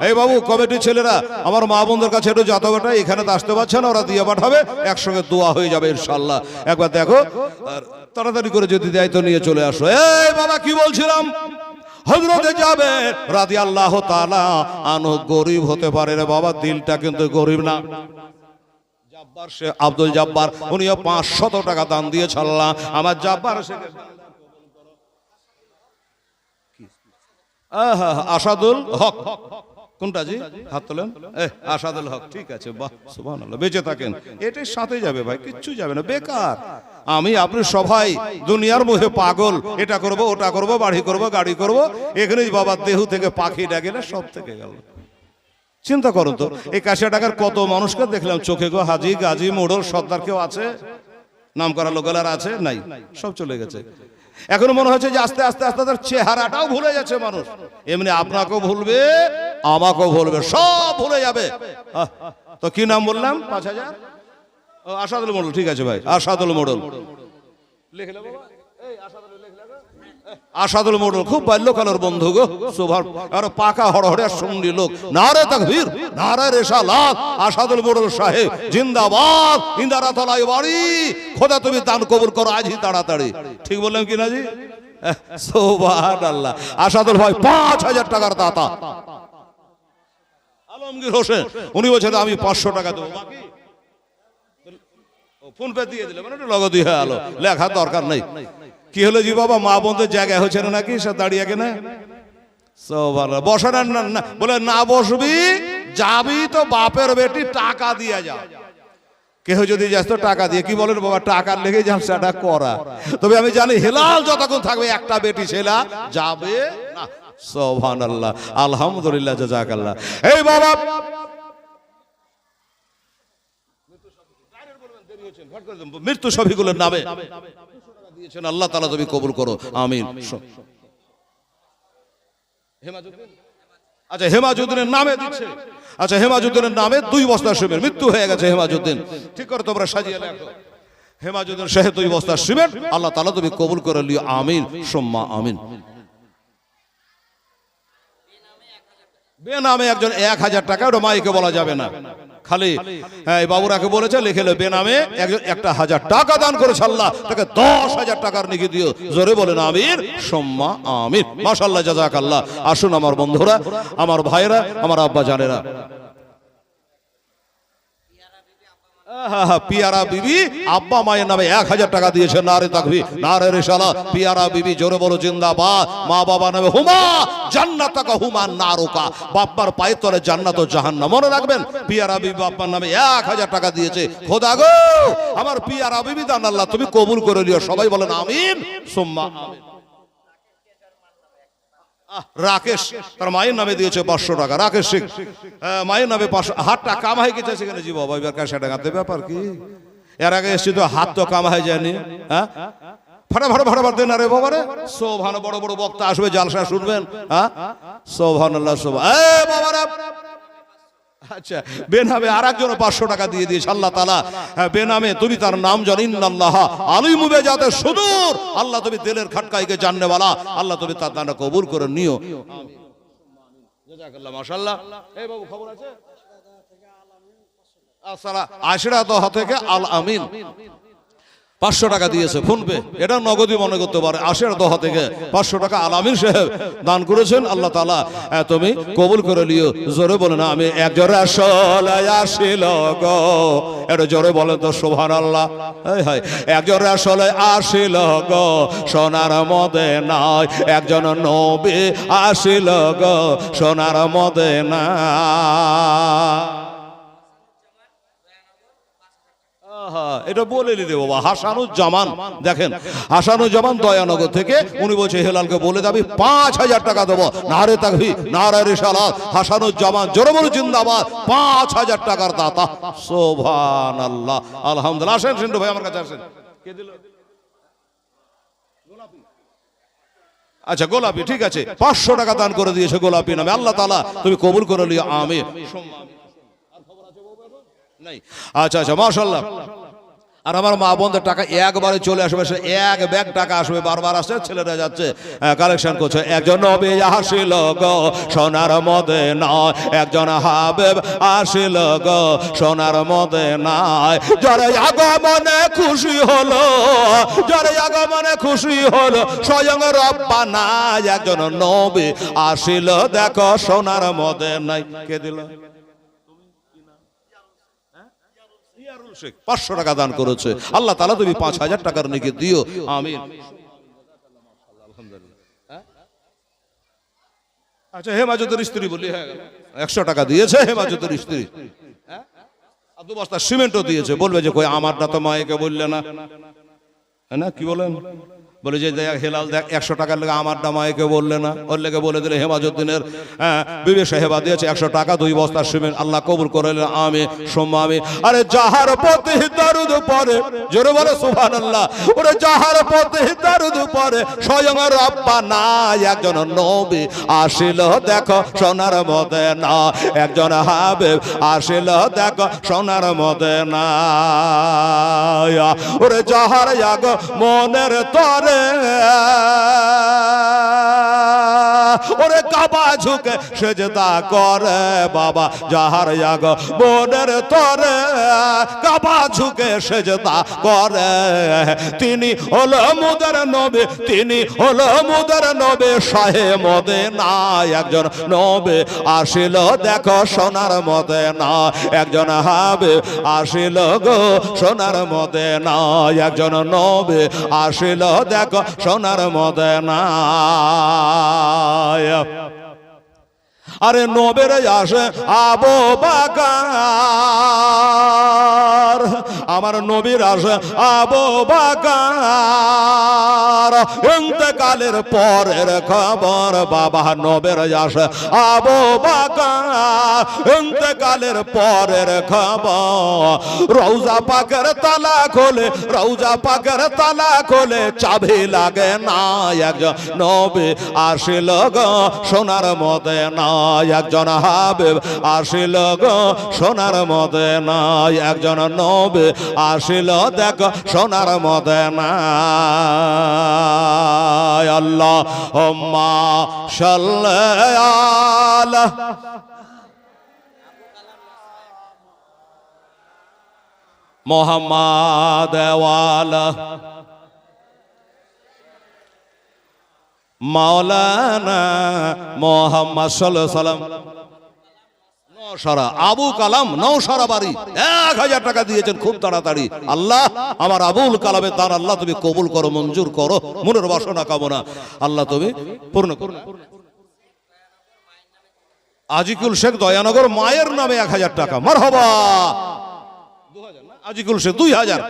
এই বাবু কমিটির ছেলেরা আমার মা বোনদের কাছে একটু যত বেটা এখানে তো আসতে পারছে না, ওরা দিয়ে পাঠাবে, একসঙ্গে দোয়া হয়ে যাবে ইনশাআল্লাহ। একবার দেখো আর তাড়াতাড়ি করে যদি দেয় তো নিয়ে চলে আসো। এই বাবা কি বলছিলাম, হযরতে জাবের রাদিয়াল্লাহু তাআলা আনহু গরীব হতে পারে রে বাবা, দিলটা কিন্তু গরীব না। জাব্বার শেখ আব্দুল জাব্বার উনিও 500 টাকা দান দিয়েছে। আল্লাহ আমার জাব্বার শেখ আসাদুল হক, কোনটা জি? হাত তোলেন। আসাদুল হক, ঠিক আছে, বাহ সুবহানাল্লাহ। বেঁচে থাকেন, এটাই সাথে যাবে ভাই, কিচ্ছু যাবে না, বেকার। আমি আপনি সবাই দুনিয়ার মোহে পাগল, এটা করব ওটা করব, বাড়ি করব গাড়ি করব, এখানেই বাবা দেহু থেকে পাখি ডাকিলে সব থেকে গেল। চিন্তা করুন তো, এই 80 টাকার কত মানুষকে দেখলাম চোখে গো, হাজি গাজী মোড়ল সর্দার কেউ আছে? নাম করা লোকের আছে? নাই, সব চলে গেছে। এখন মনে হচ্ছে যে আস্তে আস্তে আস্তে তার চেহারাটাও ভুলে যাচ্ছে মানুষ। এমনি আপনাকেও ভুলবে, আমাকেও ভুলবে, সব ভুলে যাবে। তো কি নাম বললাম? 5000 আসাদুল মোড়ল, ঠিক আছে ভাই, আসাদুল মোড়ল লিখে নেবো। আসাদুল মোড়ল খুব বাল্যকালের বন্ধু গো, সুভার আর পাকা হড়হড়ে শুনলি লোক। নারে তাকবীর, নারে রিসালাত। আসাদুল মোড়ল সাহেব জিন্দাবাদ। ইন্দারাতলায় বাড়ি। খোদা তুমি দান কবুল করো আজই তাড়াতাড়ি। ঠিক বললাম কি না জি? সুবহানাল্লাহ। আসাদুল ভাই 5000 টাকার দাতা। আলমগীর হোসেন উনি বলছেন আমি 500 টাকা দেবো, বাকি ফোন পে দিয়ে দিলে, মানে নগদ দিয়ে আলো, লেখার দরকার নেই। কি হলো জি বাবা, মা বোনদের জায়গায় হচ্ছে না নাকি? সে দাঁড়িয়ে কেনা বসে না, বলে না বসবি, যাবি তো বাপের বেটি টাকা দিয়ে যা। কেউ যদি যাস তো টাকা দিয়ে, কি বলেন বাবা, টাকার লেগে যান সেটা করা। তবে আমি জানি হেলাল যতক্ষণ থাকবে একটা বেটি ছেলা যাবে না। সুবহানাল্লাহ, আলহামদুলিল্লাহ, জাযাকাল্লাহ। এই বাবা মৃত্যু সফিকুলের নামে দিয়েছেন, আল্লাহ তাআলা তুমি কবুল করো, আমিন। আচ্ছা হেমাজুদ্দিনের নামে দিচ্ছে। আচ্ছা হেমাজুদ্দিনের নামে 2 বস্তা সিমেন্ট, মৃত্যু হয়ে গেছে হেমাজুদ্দিন, ঠিক করে তোমরা সাজিয়ে লেখো। হেমাজুদ্দিন সাহেব 2 বস্তা সিমেন্ট, আল্লাহ তাআলা তুমি কবুল করে লিও, আমিন সুম্মা আমিন। বেনামে একজন 1000 টাকা, ওটা মাইকে বলা যাবে না, খালি হ্যাঁ বাবুরাকে বলেছে লিখে লো, বেনামে একজন 1000 টাকা দান করেছে, আল্লাহ তাকে 10,000 টাকার নেকি দিও। জোরে বলেন আমিন সুম্মা আমিন। মাশাআল্লাহ, জাযাকাল্লাহ। আসুন আমার বন্ধুরা, আমার ভাইরা, আমার আব্বা জানেরা, পিয়ারা বিবি আব্বা মায়ের নামে 1000 টাকা দিয়েছে। নারে তাকবীর, নারে রিসালাত। পিয়ারা বিবি জোরে বলো জিন্দাবাদ। মা বাবা নামে হুমা জান্নাতাকা হুমা নারুকা, বাপ্পার পায়ের তলে জান্নাত ও জাহান্নাম। মনে রাখবেন, পিয়ারা বিবি বাপ্পার নামে 1000 টাকা দিয়েছে। খোদা গো আমার পিয়ারা বিবি দান আল্লাহ তুমি কবুল করে নিও। সবাই বলেন আমিন সুম্মা আমিন। রাকেশ তার মায়ের নামে দিয়েছে 500 টাকা। রাকেশ শেখ মায়ের নামে 500। হাতটা কাম হয়ে গেছে সেখানে জি বাবা, এবার কাছে টাকাতে ব্যাপার কি? এর আগে এসেছি তো হাত তো কাম হয়ে যায়নি। হ্যাঁ ফাটাফাট দেন আরে বাবা রে। সোভান বড় বড় বক্তা আসবে, জালসা শুনবেন। হ্যাঁ সোভানাল্লাহ সোভা এই বাবা রে। আচ্ছা বেনামে আরেকজন 500 টাকা দিয়ে দিয়েছে আল্লাহ তাআলা। বেনামে তুমি তার নাম জানো, ইন্নাল্লাহ আলিমু বিজাতিস সুদূর। আল্লাহ তুমি দিলের খাটকাইকে জাননে वाला, আল্লাহ তুমি তার দান কবুল করে নিও। আমিন জাযাকাল্লাহ মাশাআল্লাহ। এই বাবু খবর আছে? আসসালাম আশরাতহ থেকে আল আমিন 500 টাকা দিয়েছে ফোন পে, এটা নগদই মনে করতে পারে। আশরাতহ থেকে 500 টাকা আল আমিন সাহেব দান করেছেন। আল্লাহ তাআলা তুমি কবুল করে নিও। জোরে বলেন আমি এক জোরে আসলে আসিল গো, এটা জোরে বলেন তো সুবহানাল্লাহ। এই হায় এক জোরে আসলে আসিল গো, সোনার মদিনায় একজন নবী আসিল গো, সোনার মদিনায়। এটা বলে দিতে বাবা। হাসানুজ্জামান দেখেন, হাসানুজ্জামান দয়ানগর থেকে উনি বলছে হেলালকে বলে যাবি 5000 টাকা দেবো। নারে তাকবীর নারে রিসালাত। হাসানুজ্জামান জোরে বলে জিন্দাবাদ। 5000 টাকার দাতা। সুবহানাল্লাহ আলহামদুলিল্লাহ। আসেন সিন্ধু ভাই আমার কাছে আসেন। কে দিল? আচ্ছা গোলাপি, ঠিক আছে 500 টাকা দান করে দিয়েছে গোলাপি নামে। আল্লাহ তাআলা তুমি কবুল করে নিও আমিন। আচ্ছা আচ্ছা মাশাআল্লাহ। আর আমার মা বোনদের টাকা একবারে চলে আসবে, সে এক ব্যাগ টাকা আসবে, বারবার আসছে, ছেলেরা যাচ্ছে কালেকশন করছে। একজন নবী আসিল গো সোনার মদিনায়, একজন হাবিব আসিল গো সোনার মদিনায়। যারা আগমনে খুশি হলো, যারা আগমনে খুশি হলো, স্বয়ং রব্বানা একজন নবী আসিল দেখো সোনার মদিনায়। কে দিল? 500 টাকা দান করেছে। আল্লাহ তাআলা তুমি 5000 টাকার নেকি দিও আমিন। আচ্ছা হেমাজতের স্ত্রী বলি, হ্যাঁ 100 টাকা দিয়েছে হেমাজতের স্ত্রী। আর 2 বস্তা সিমেন্টও দিয়েছে। বলবে যে কই আমারটা তো মায়েকে বললে না, হ্যাঁ না কি বলেন? বলে যে হেলাল দেখ 100 টাকার লেগে আমার দামাইকে বললে না, ওর লেগে বলে দিলে হেমাজুদ্দিনের বিবি সাহেবা দিয়েছে 100 টাকা 2 বস্তা সিমেন্ট। আল্লাহ কবুল করে নিলেন আমি সোম্মা আমি। আরে যাহার প্রতি দরুদ পড়ে, জোরে বলে সুবহানাল্লাহ। ওরে যাহার প্রতি দরুদ পড়ে, স্বয়ং রব্বানা একজন নবী আসিল দেখো সোনার মদিনা, একজন হাবিব আসিল দেখো সোনার মদিনা। ওরে যাহার আগ মনের তরে, ওরে কাবা ঝুঁকে সেজদা করে বাবা, যাহার আগ মনের তরে কাবা ঝুঁকে সেজদা করে, তিনি হলো মুদের নবী, তিনি হলো মুদের নবী শাহে মদিনা। একজন নবী আসিল দেখো সোনার মদিনা, একজন হাবিব আসিল গো সোনার মদিনা, একজন নবী আসিল দেখো সোনার মদিনা। আরে নবের আসে আবু বকর, আমার নবীর আসে আবু বকর, ইন্তেকালের পরের খবর বাবা নবের আসে আবু বকর, ইন্তেকালের পরের খবর। রওজা পাকের তালা খোলে, রওজা পাকের তালা খোলে, চাবি লাগে না, একজন নবী আসিল গো সোনার মদিনা, একজন হাবিব আসিল গো সোনার মদিনা, একজন নবী আসিল দেখো সোনার মদিনা। আল্লাহুম্মা সাল্লি আলা মুহাম্মাদ ওয়া আলা মাওলানা মুহাম্মদ সাল্লাল্লাহু আলাইহি সাল্লাম। নওশারা আবু কালাম নওশারা বাড়ি 1000 টাকা দিয়েছেন খুব তাড়াতাড়ি। আল্লাহ আমার আবুল কালামের দান আল্লাহ তুমি কবুল করো, মঞ্জুর করো, মনের বাসনা কামনা আল্লাহ তুমি পূর্ণ করো। আজিকুল শেখ দয়ানগর মায়ের নামে 1000 টাকা। মারহাবা। 2000 না আজিকুল শেখ 2000।